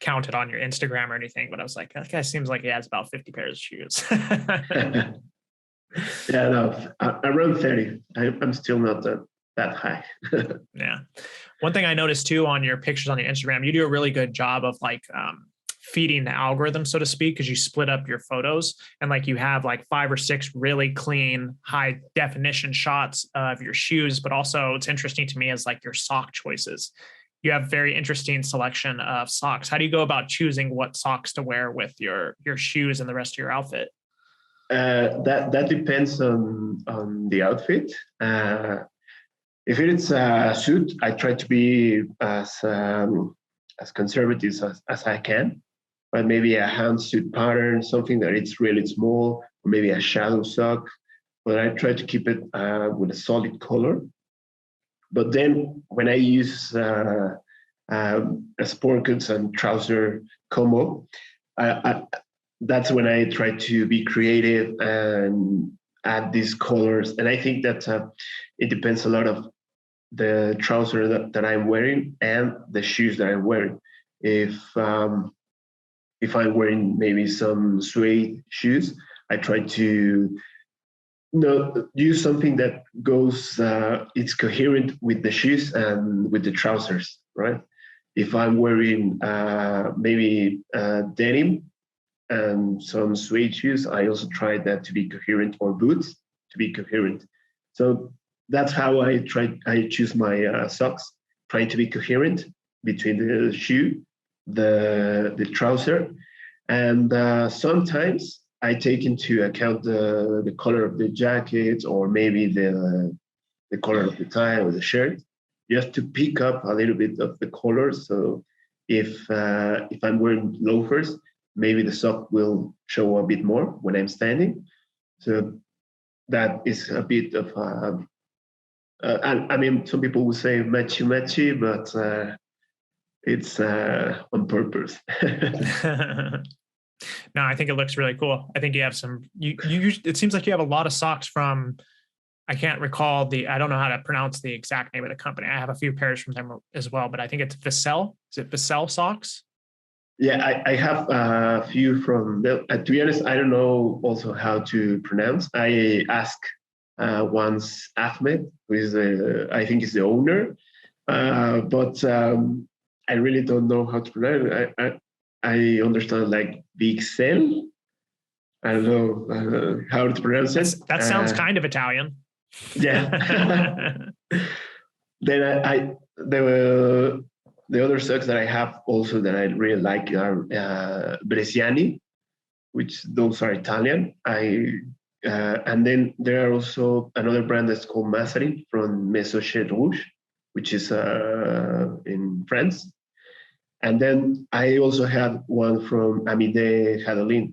counted on your Instagram or anything, but I was like, that guy seems like he has about 50 pairs of shoes. Yeah, no, around 30. I'm still not that high. Yeah. One thing I noticed too on your pictures on your Instagram, you do a really good job of like feeding the algorithm, so to speak, because you split up your photos and like you have like 5 or 6 really clean, high definition shots of your shoes. But also, it's interesting to me is like your sock choices. You have very interesting selection of socks. How do you go about choosing what socks to wear with your shoes and the rest of your outfit? That depends on the outfit. If it's a suit, I try to be as conservative as I can. But maybe a hand suit pattern, something that it's really small, or maybe a shadow sock. But I try to keep it with a solid color. But then when I use a sport goods and trouser combo, I, that's when I try to be creative and add these colors. And I think that it depends a lot of the trouser that I'm wearing and the shoes that I'm wearing. If I'm wearing maybe some suede shoes, I try to use something that goes it's coherent with the shoes and with the trousers, right? If I'm wearing maybe denim and some suede shoes, I also try that to be coherent, or boots to be coherent. So that's how I choose my socks, trying to be coherent between the shoe, the trouser, and sometimes I take into account the color of the jacket, or maybe the color of the tie or the shirt, just to pick up a little bit of the color. So if I'm wearing loafers, maybe the sock will show a bit more when I'm standing. So that is a bit of I mean, some people would say matchy matchy, but it's on purpose. No, I think it looks really cool. I think you have some. It seems like you have a lot of socks from. I can't recall I don't know how to pronounce the exact name of the company. I have a few pairs from them as well, but I think it's Vissel. Is it Vissel socks? Yeah, I have a few from them. To be honest, I don't know also how to pronounce. I asked once Ahmed, who is I think is the owner, but I really don't know how to pronounce it. I understand like Big Cell. I don't know how to pronounce it. That sounds kind of Italian. Yeah. Then the other socks that I have also that I really like are Bresciani, which those are Italian. And then there are also another brand that's called Mazarin from Maison Rouge, which is in France. And then I also had one from Amide Hadolin,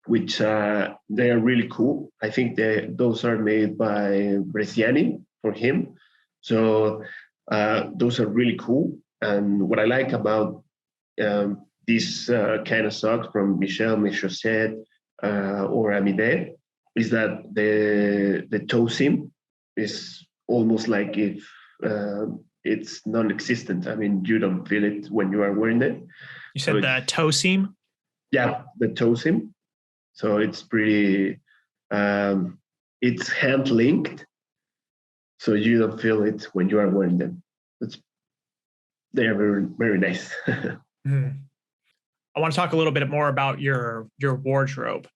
which they are really cool. I think those are made by Bresciani for him. So those are really cool. And what I like about these kind of socks from Michel, Chaussette, or Amide is that the toe seam is almost like if it's non-existent. I mean, you don't feel it when you are wearing it. You said so the toe seam? Yeah, the toe seam. So it's pretty, it's hand linked. So you don't feel it when you are wearing them. They are very, very nice. I want to talk a little bit more about your wardrobe.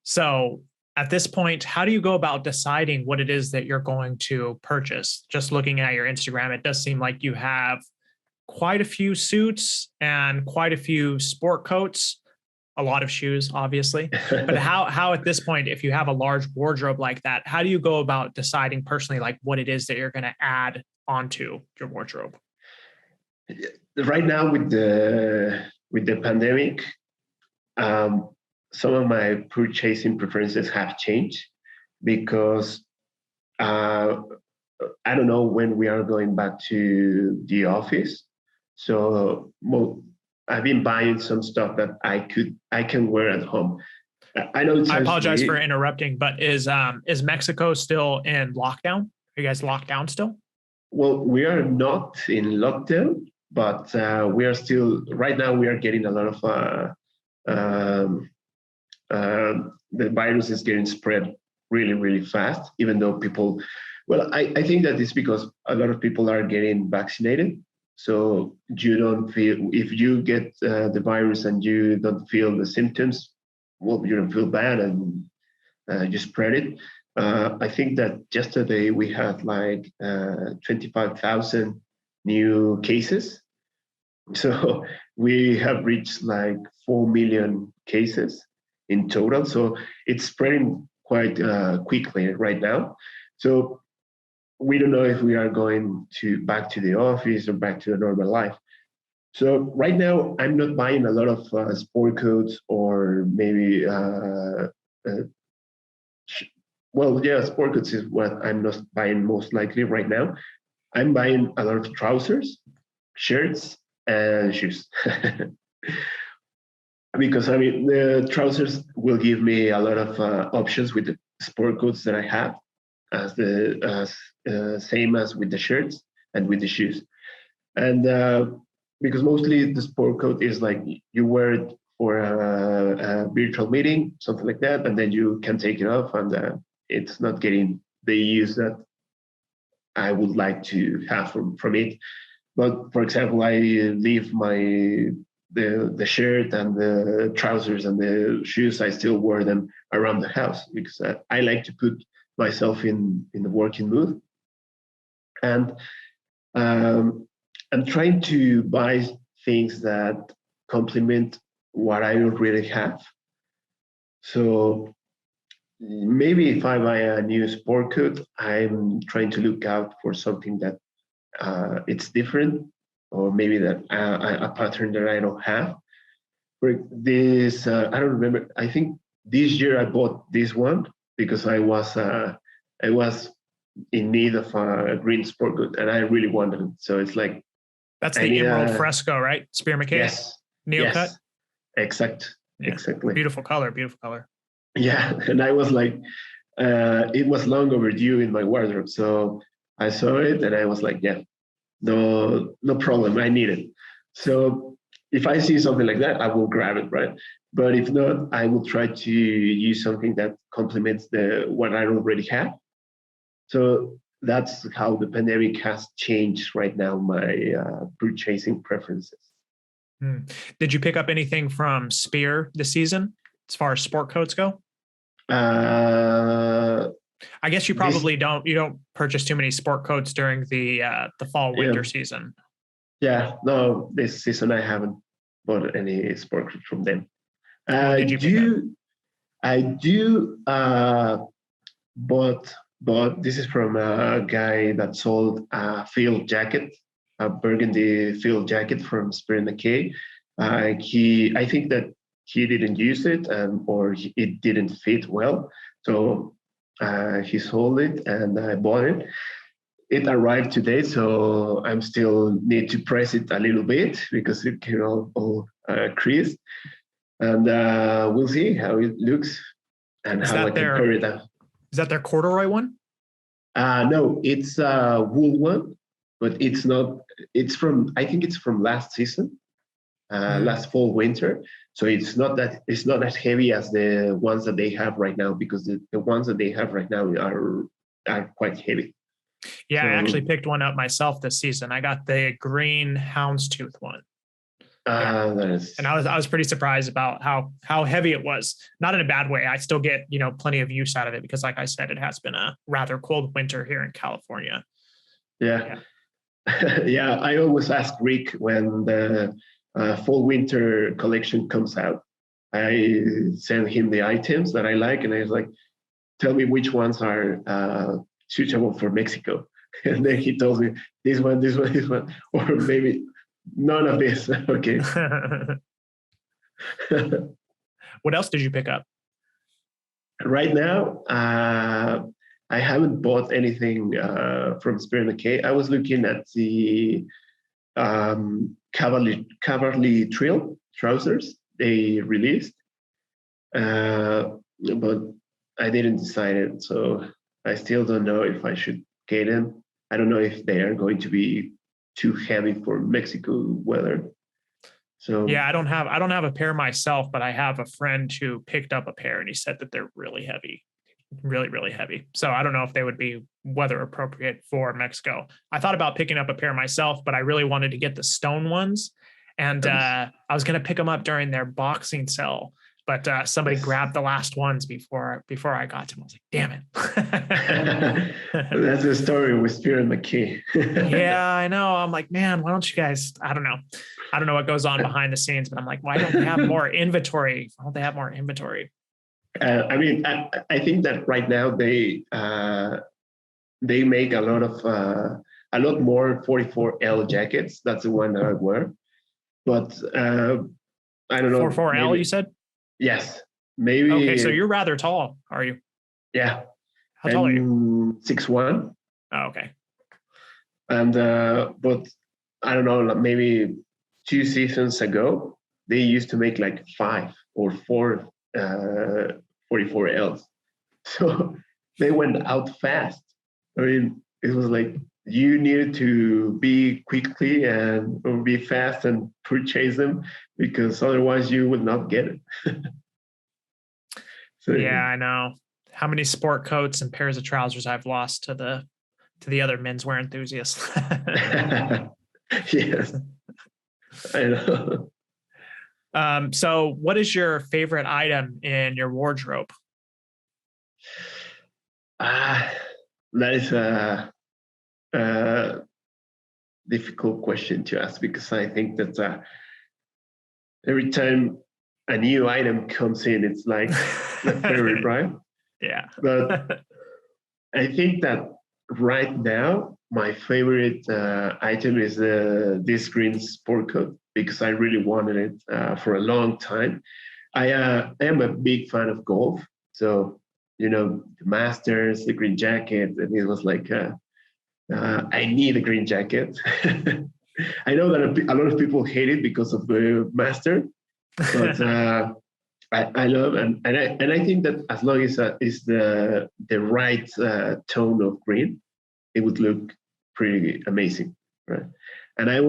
So at this point, how do you go about deciding what it is that you're going to purchase? Just looking at your Instagram, it does seem like you have quite a few suits and quite a few sport coats, a lot of shoes, obviously. But how at this point, if you have a large wardrobe like that, how do you go about deciding personally like what it is that you're going to add onto your wardrobe? Right now with the pandemic, some of my purchasing preferences have changed because I don't know when we are going back to the office. So I've been buying some stuff that I can wear at home. I know. I apologize for interrupting, but is Mexico still in lockdown? Are you guys locked down still? Well, we are not in lockdown, but we are still right now. We are getting a lot of um, the virus is getting spread really, really fast. Even though people, well, I think that it's because a lot of people are getting vaccinated. So you don't feel if you get the virus and you don't feel the symptoms, well, you don't feel bad and you spread it. I think that yesterday we had like 25,000 new cases. So we have reached like 4 million cases in total. So it's spreading quite quickly right now. So we don't know if we are going to back to the office or back to a normal life. So right now, I'm not buying a lot of sport coats or maybe uh, well, yeah, sport coats is what I'm not buying most likely right now. I'm buying a lot of trousers, shirts, and shoes. Because I mean, the trousers will give me a lot of options with the sport coats that I have, as the same as with the shirts and with the shoes. And because mostly the sport coat is like you wear it for a virtual meeting, something like that, and then you can take it off, and it's not getting the use that I would like to have from it. But for example, I leave the shirt and the trousers and the shoes. I still wear them around the house because I like to put myself in the working mood, and um, I'm trying to buy things that complement what I already have. So maybe if I buy a new sport coat, I'm trying to look out for something that it's different, or maybe that a pattern that I don't have. For this, I don't remember. I think this year I bought this one because I was in need of a green sport coat, and I really wanted it. So it's like That's I the need Emerald a Fresco, right? Spier Mackay, yes, Neo cut. yes, Yeah, exactly. beautiful color, beautiful color. Yeah, and I was like, it was long overdue in my wardrobe, so I saw it and I was like, yeah, no problem, I need it. So if I see something like that, I will grab it, right? But if not, I will try to use something that complements the what I already have. So that's how the pandemic has changed right now my purchasing preferences. Hmm. Did you pick up anything from Spier this season as far as sport coats go? Uh, I guess you this, probably don't. You don't purchase too many sport coats during the fall yeah, winter season. yeah, no, this season I haven't bought any sport clothes from them. What I did you pick up? do, I do, bought, but this is from a guy that sold a field jacket, a burgundy field jacket from Spier Mackay. I think that he didn't use it, it didn't fit well, so he sold it, and I bought it. It arrived today, so I'm still need to press it a little bit because it can all crease, and we'll see how it looks and Is how I that compare their it. is that their corduroy one? No, it's a wool one, but it's not. It's from I think it's from last season, Hmm. last fall winter. So it's not as heavy as the ones that they have right now because the ones that they have right now are quite heavy. Yeah, I actually So picked one up myself this season. I got the green houndstooth one. Yeah. that is And I was pretty surprised about how heavy it was. Not in a bad way. I still get, plenty of use out of it because like I said, it has been a rather cold winter here in California. yeah. Yeah. Yeah, I always ask Rick when the fall winter collection comes out. I send him the items that I like, and he's like, "Tell me which ones are suitable for Mexico." And then he tells me this one, or maybe none of this. Okay. What else did you pick up? Right now, I haven't bought anything from Spier Mackay. I was looking at the Cavalry Trail trousers they released, but I didn't decide it. So I still don't know if I should get them. I don't know if they are going to be too heavy for Mexico weather. So Yeah, I don't have a pair myself, but I have a friend who picked up a pair and he said that they're really heavy, really, really heavy. So I don't know if they would be weather appropriate for Mexico. I thought about picking up a pair myself, but I really wanted to get the stone ones. And I was going to pick them up during their boxing sale, but somebody grabbed the last ones before I got to them. I was like, damn it. That's the story with Spier Mackay. Yeah, I know. I'm like, man, why don't you guys? I don't know. I don't know what goes on behind the scenes, but I'm like, why don't they have more inventory? Why don't they have more inventory? I mean, I think that right now they make a lot more 44L jackets. That's the one that I wear. But I don't know. 44L, maybe, you said? yes, maybe. Okay, so you're rather tall, are you? Yeah. How tall are you? 6'1". Oh, okay. And but I don't know, like maybe 2 seasons ago, they used to make like 5 or 4 44Ls. So they went out fast. I mean, it was like you needed to be quickly and or be fast and purchase them because otherwise you would not get it. So Yeah, I know. How many sport coats and pairs of trousers I've lost to the other menswear enthusiasts. yes, I know. So what is your favorite item in your wardrobe? That is a difficult question to ask because I think that every time a new item comes in, it's like the favorite, right? Yeah. But I think that right now, my favorite item is this green sport coat because I really wanted it for a long time. I am a big fan of golf. So, the Masters, the green jacket, and it was like, I need a green jacket. I know that a lot of people hate it because of the Master, but I love and I think that as long as it's the right tone of green, it would look pretty amazing, right? And I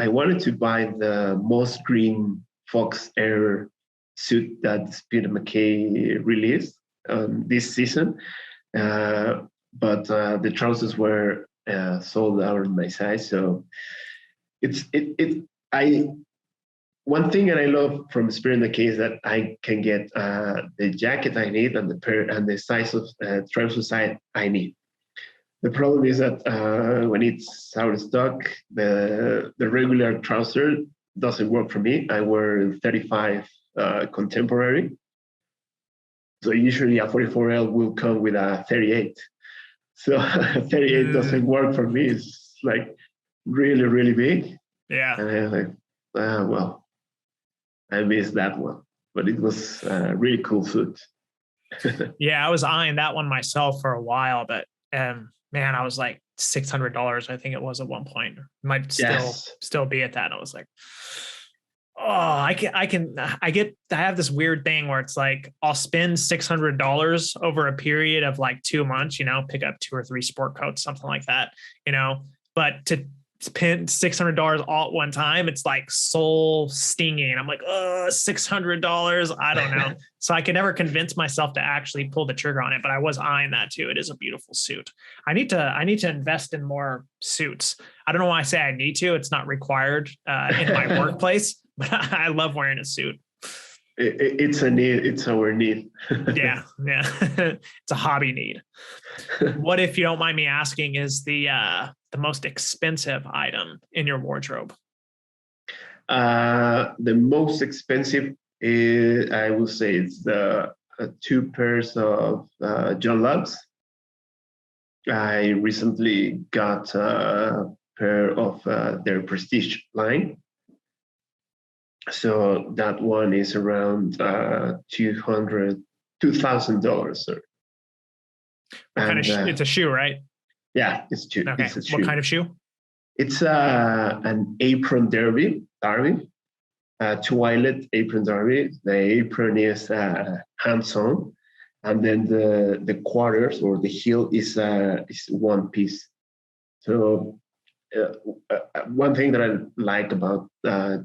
wanted to buy the most green Fox Air suit that Spier Mackay released this season, but the trousers were sold out in my size, so I one thing that I love from Spier Mackay is that I can get the jacket I need and the pair and the size of trouser size I need. The problem is that when it's out of stock, the regular trouser doesn't work for me. I wear 35 contemporary, so usually a 44L will come with a 38. So 38 doesn't work for me. It's like really, really big. Yeah. And I was like, well, I missed that one, but it was a really cool suit. Yeah, I was eyeing that one myself for a while, but man, I was like $600. I think it was at one point. Might still be at that. And I was like, oh, I have this weird thing where it's like I'll spend $600 over a period of like 2 months, pick up 2 or 3 sport coats, something like that, but to spend $600 all at one time, it's like soul stinging. I'm like, oh, $600. I don't know. So I could never convince myself to actually pull the trigger on it, but I was eyeing that too. It is a beautiful suit. I need to invest in more suits. I don't know why I say I need to. It's not required in my workplace, but I love wearing a suit. It's a need. It's our need. Yeah. It's a hobby need. What, if you don't mind me asking, is the most expensive item in your wardrobe? The most expensive is, I would say, it's the 2 pairs of John Lugs. I recently got a pair of their Prestige line. So that one is around $2,000. It's a shoe, right? Yeah, it's shoe. Okay. It's a shoe. What kind of shoe? It's an apron derby, two-eyelet apron derby. The apron is hands-on, and then the quarters or the heel is one piece. So one thing that I like about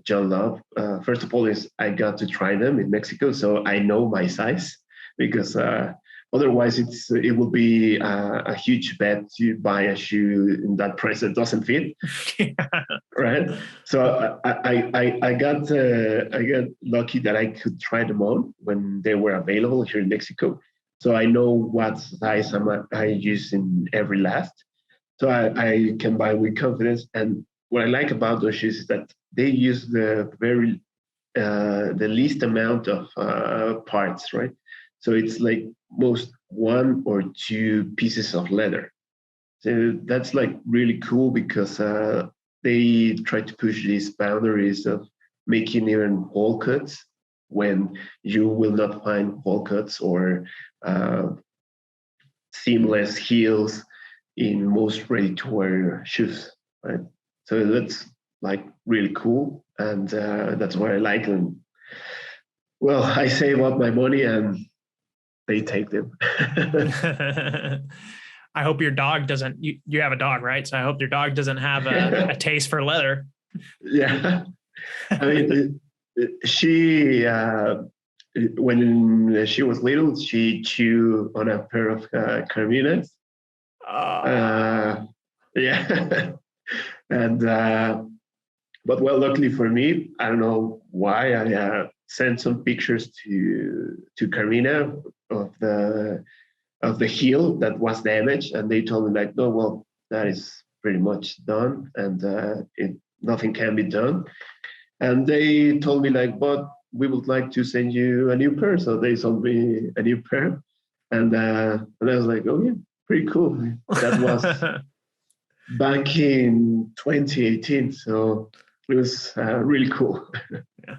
John Love, first of all, is I got to try them in Mexico, so I know my size because otherwise it will be a huge bet to buy a shoe in that price that doesn't fit, right? So I got lucky that I could try them on when they were available here in Mexico. So I know what size I use in every last. So I can buy with confidence. And what I like about those shoes is that they use the least amount of parts, right? So it's like most one or two pieces of leather. So that's like really cool because they try to push these boundaries of making even hole cuts when you will not find hole cuts or uh, seamless heels in most ready-to-wear shoes, right? So that's like really cool, and that's why I like them. Well, I save up my money and they take them. I hope your dog doesn't, you have a dog, right? So I hope your dog doesn't have a taste for leather. Yeah. I mean, she, when she was little, she chewed on a pair of Carminas. Yeah. And, but well, luckily for me, I don't know why I sent some pictures to Carmina of the heel that was damaged, and they told me like, no, well, that is pretty much done, and nothing can be done. And they told me like, but we would like to send you a new pair, so they sold me a new pair, and I was like, oh yeah, pretty cool. That was back in 2018, so it was really cool. Yeah.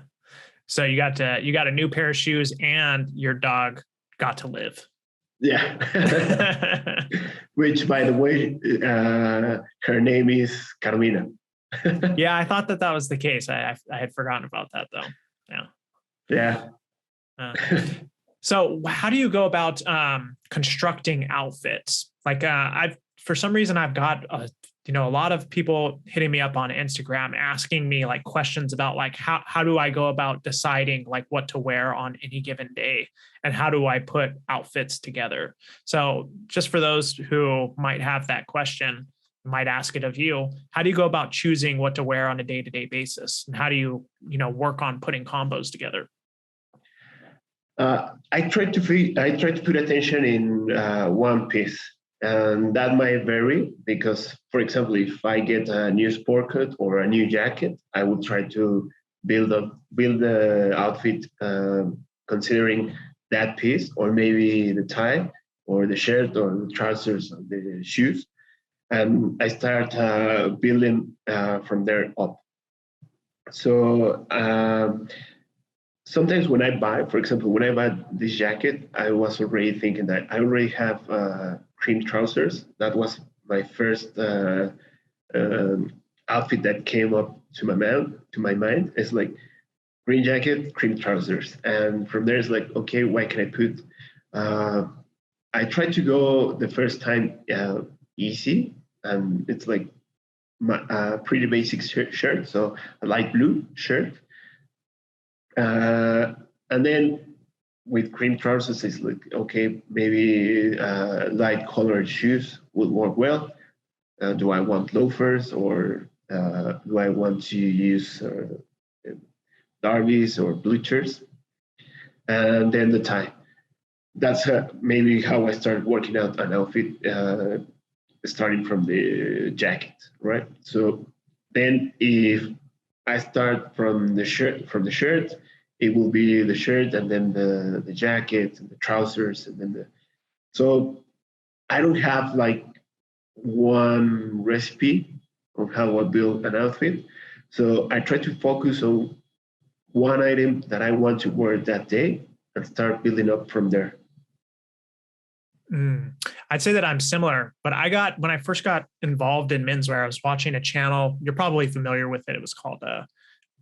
So you got a new pair of shoes, and your dog got to live. Yeah. Which, by the way, her name is Carmina. Yeah, I thought that was the case. I had forgotten about that though. Yeah. Yeah. So how do you go about constructing outfits? Like for some reason I've got a lot of people hitting me up on Instagram asking me like questions about like how do I go about deciding like what to wear on any given day, and how do I put outfits together? So just for those who might have that question, might ask it of you, how do you go about choosing what to wear on a day-to-day basis, and how do you work on putting combos together? I try to put attention in one piece, and that might vary because, for example, if I get a new sport coat or a new jacket, I will try to build the outfit considering that piece, or maybe the tie, or the shirt, or the trousers, or the shoes, and I start building from there up. So. Sometimes when I buy, for example, when I buy this jacket, I was already thinking that I already have cream trousers. That was my first outfit that came up to my mind. It's like green jacket, cream trousers, and from there it's like, okay, what can I put? I tried to go the first time easy, and it's like my pretty basic shirt, so a light blue shirt. And then with cream trousers, it's like, okay, maybe light colored shoes would work well. Do I want loafers, or do I want to use derbies or bleachers? And then the tie. That's maybe how I started working out an outfit, starting from the jacket, right? So then if I start from the shirt, it will be the shirt, and then the jacket, and the trousers, and then so I don't have like one recipe of how I build an outfit. So I try to focus on one item that I want to wear that day and start building up from there. I'd say that I'm similar, but when I first got involved in menswear, I was watching a channel. You're probably familiar with it. It was called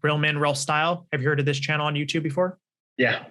Real Men, Real Style. Have you heard of this channel on YouTube before? Yeah.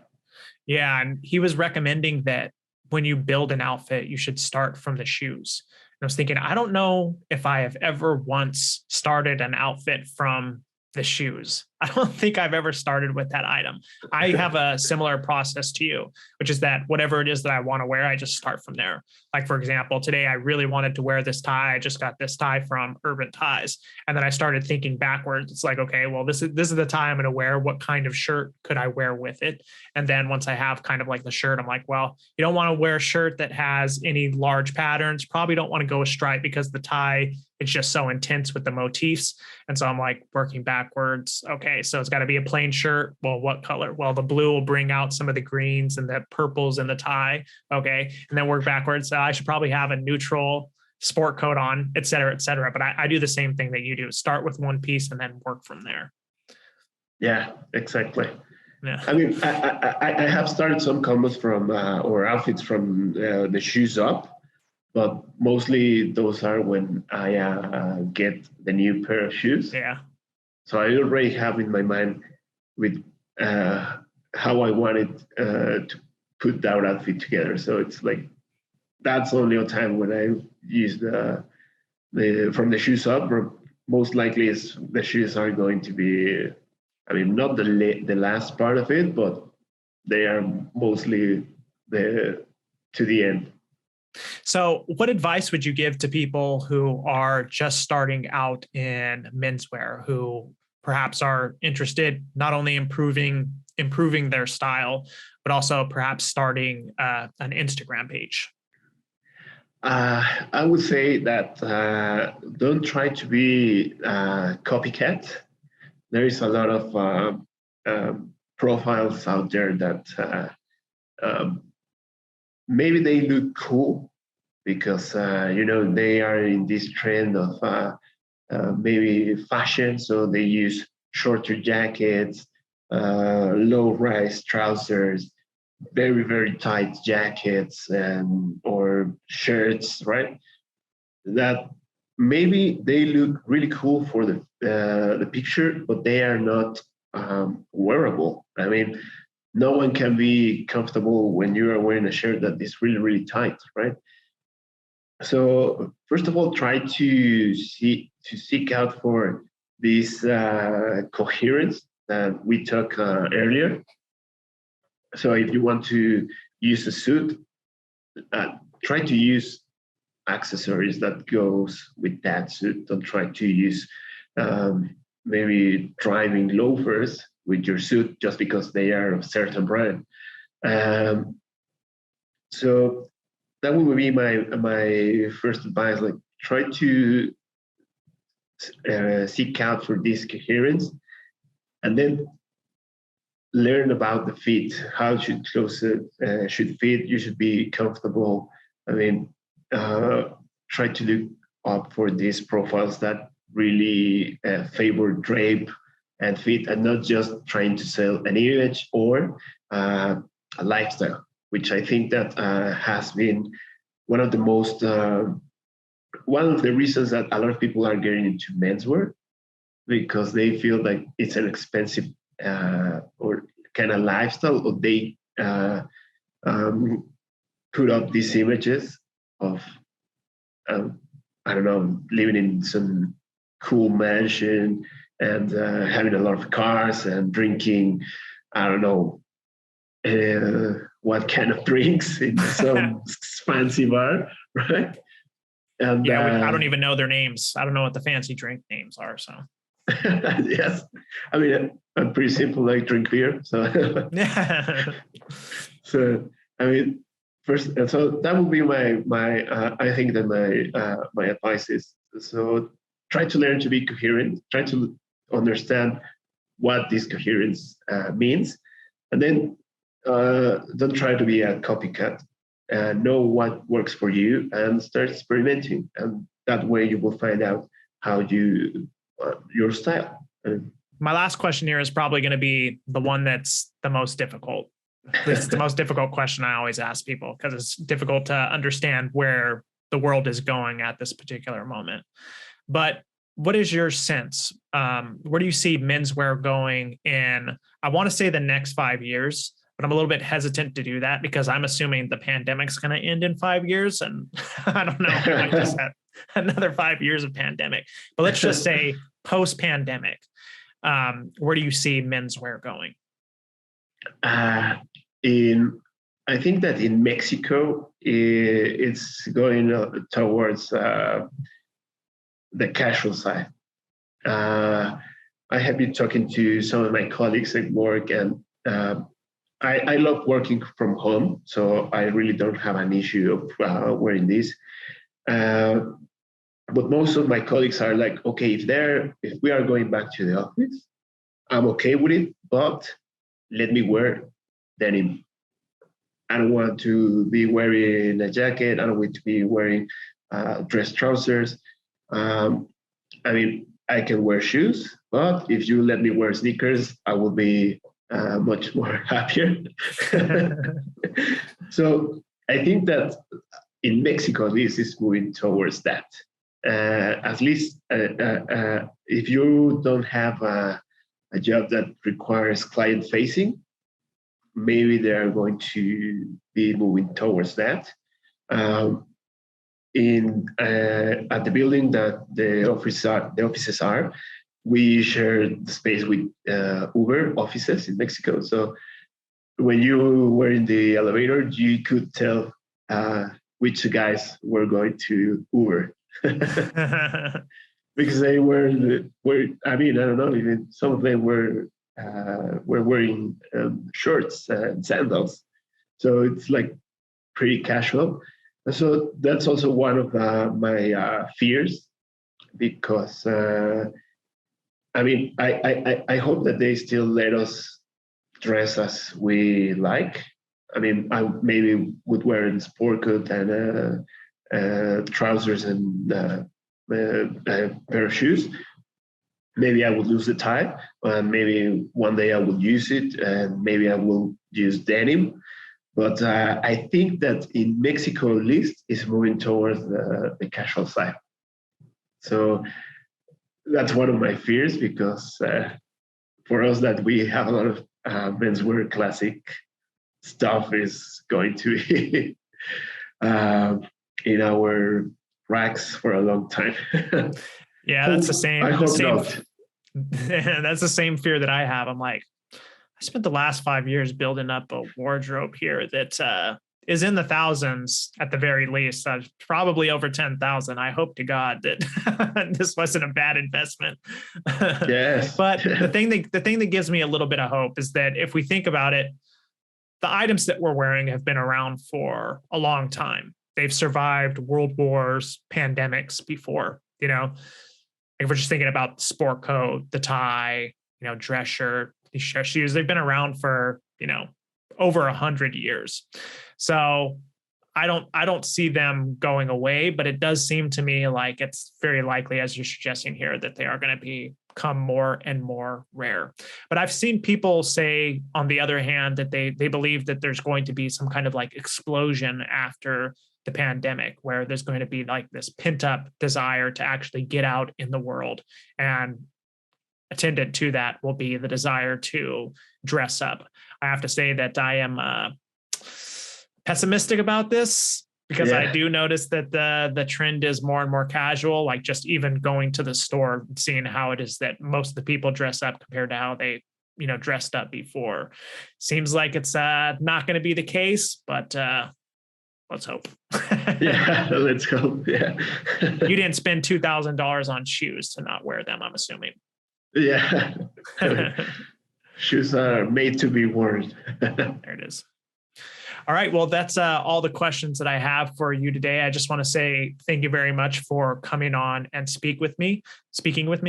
Yeah. And he was recommending that when you build an outfit, you should start from the shoes. I was thinking, I don't know if I have ever once started an outfit from the shoes. I don't think I've ever started with that item. I have a similar process to you, which is that whatever it is that I want to wear, I just start from there. Like, for example, today I really wanted to wear this tie. I just got this tie from Urban Ties. And then I started thinking backwards. It's like, okay, well, this is the tie I'm going to wear. What kind of shirt could I wear with it? And then once I have kind of like the shirt, I'm like, well, you don't want to wear a shirt that has any large patterns. Probably don't want to go a stripe because the tie, it's just so intense with the motifs. And so I'm like working backwards. Okay, so it's got to be a plain shirt. Well, what color? Well, the blue will bring out some of the greens and the purples in the tie. Okay, and then work backwards. I should probably have a neutral sport coat on, et cetera, et cetera. But I do the same thing that you do. Start with one piece and then work from there. Yeah, exactly. Yeah. I mean, I have started some combos from or outfits from the shoes up, but mostly those are when I get the new pair of shoes. Yeah. So I already have in my mind with how I wanted to put that outfit together. So it's like that's only a time when I use the from the shoes up. Or most likely, is the shoes are going to be. I mean, not the last part of it, but they are mostly to the end. So, what advice would you give to people who are just starting out in menswear, who perhaps are interested not only improving their style, but also perhaps starting an Instagram page? I would say that don't try to be copycat. There is a lot of profiles out there that um, maybe they look cool because they are in this trend of maybe fashion, so they use shorter jackets, low-rise trousers, very very tight jackets, and or shirts, right? That maybe they look really cool for the picture, but they are not wearable. I mean, no one can be comfortable when you are wearing a shirt that is really really tight, right? So first of all, try to seek out for this coherence that we talked earlier. So if you want to use a suit, try to use accessories that goes with that suit. Don't try to use maybe driving loafers with your suit just because they are of certain brand. Um, so that would be my first advice. Like try to seek out for this coherence, and then learn about the fit. How should clothes should fit? You should be comfortable. I mean, try to look up for these profiles that really favor drape and fit, and not just trying to sell an image or a lifestyle, which I think that has been one of the most one of the reasons that a lot of people are getting into menswear, because they feel like it's an expensive or kind of lifestyle, or they um, put up these images of I don't know, living in some cool mansion and having a lot of cars and drinking, I don't know, what kind of drinks in some fancy bar, right? And Yeah, I don't even know their names. I don't know what the fancy drink names are. So yes, I mean I'm pretty simple, like drink beer. So yeah, so I mean first, so that would be my I think that my advice is, so try to learn to be coherent, try to understand what this coherence means, and then don't try to be a copycat. Know what works for you and start experimenting, and that way you will find out how you your style. my last question here is probably going to be the one that's the most difficult. It's the most difficult question I always ask people because it's difficult to understand where the world is going at this particular moment. But what is your sense? Where do you see menswear going in, I want to say the next 5 years, but I'm a little bit hesitant to do that because I'm assuming the pandemic's going to end in 5 years. And I don't know, we might just have another 5 years of pandemic, but let's just say post-pandemic. Where do you see menswear going? I think that in Mexico, it's going towards the casual side. I have been talking to some of my colleagues at work, and I love working from home, so I really don't have an issue of wearing this. But most of my colleagues are like, okay, if we are going back to the office, I'm okay with it, but let me wear denim. I don't want to be wearing a jacket. I don't want to be wearing dress trousers. I mean, I can wear shoes, but if you let me wear sneakers, I will be much more happier. So I think that in Mexico, this is moving towards that. At least if you don't have a job that requires client facing, maybe they're going to be moving towards that. At the building that the offices are, we share the space with Uber offices in Mexico. So when you were in the elevator, you could tell which guys were going to Uber. Because they were, I mean, I don't know, even some of them were wearing shorts and sandals. So it's like pretty casual. So that's also one of my fears, because I mean, I hope that they still let us dress as we like. I mean, I maybe would wear a sport coat and trousers and a pair of shoes. Maybe I would lose the tie, and maybe one day I will use it, and maybe I will use denim. But I think that in Mexico, at least, is moving towards the casual side. So that's one of my fears, because for us that we have a lot of menswear classic stuff is going to be in our racks for a long time. Yeah, that's the same. I hope not. That's the same fear that I have. I'm like, I spent the last 5 years building up a wardrobe here that is in the thousands at the very least, probably over 10,000. I hope to God that this wasn't a bad investment. Yes. But the thing that gives me a little bit of hope is that if we think about it, the items that we're wearing have been around for a long time. They've survived world wars, pandemics before, you know. If we're just thinking about the sport coat, the tie, dress shirt, these shoes, they've been around for, over 100 years. So I don't see them going away, but it does seem to me like it's very likely, as you're suggesting here, that they are going to become more and more rare. But I've seen people say, on the other hand, that they believe that there's going to be some kind of like explosion after the pandemic, where there's going to be like this pent up desire to actually get out in the world, and attendant to that will be the desire to dress up. I have to say that I am pessimistic about this, because I do notice that the trend is more and more casual, like just even going to the store, seeing how it is that most of the people dress up compared to how they dressed up before. Seems like it's not going to be the case, but let's hope. Yeah, let's hope. Yeah. You didn't spend $2,000 on shoes to not wear them, I'm assuming. Yeah. Shoes are made to be worn. There it is. All right. Well, that's all the questions that I have for you today. I just want to say thank you very much for coming on and speaking with me,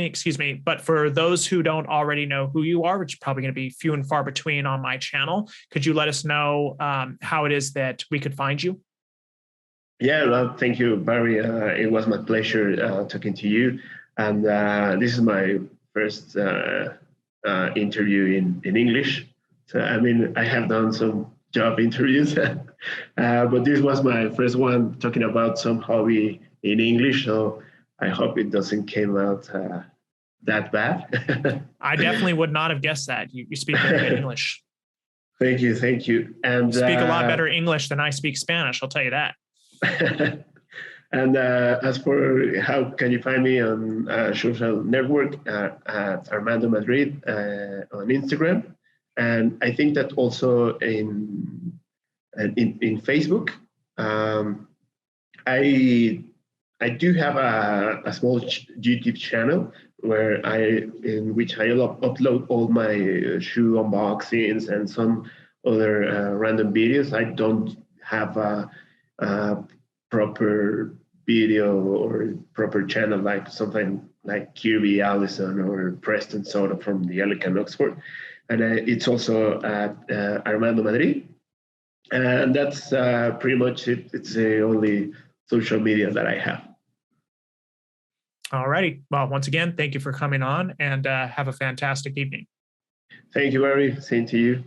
excuse me. But for those who don't already know who you are, which is probably going to be few and far between on my channel, could you let us know how it is that we could find you? Yeah, well, thank you, Barry. It was my pleasure talking to you. And this is my first interview in English. So, I mean, I have done some job interviews, but this was my first one talking about some hobby in English. So I hope it doesn't came out that bad. I definitely would not have guessed that. You speak very good English. Thank you, thank you. And You speak a lot better English than I speak Spanish, I'll tell you that. and as for how can you find me on social network, at Armando Madrid on Instagram, and I think that also in Facebook. I do have a small YouTube channel where in which I upload all my shoe unboxings and some other random videos. I don't have a proper video or proper channel like something like Kirby Allison or Preston Soda from the Elegant Oxford, and it's also at Armando Madrid, and that's pretty much it. It's the only social media that I have. All righty. Well, once again, thank you for coming on, and have a fantastic evening. Thank you, Barry. Same to you.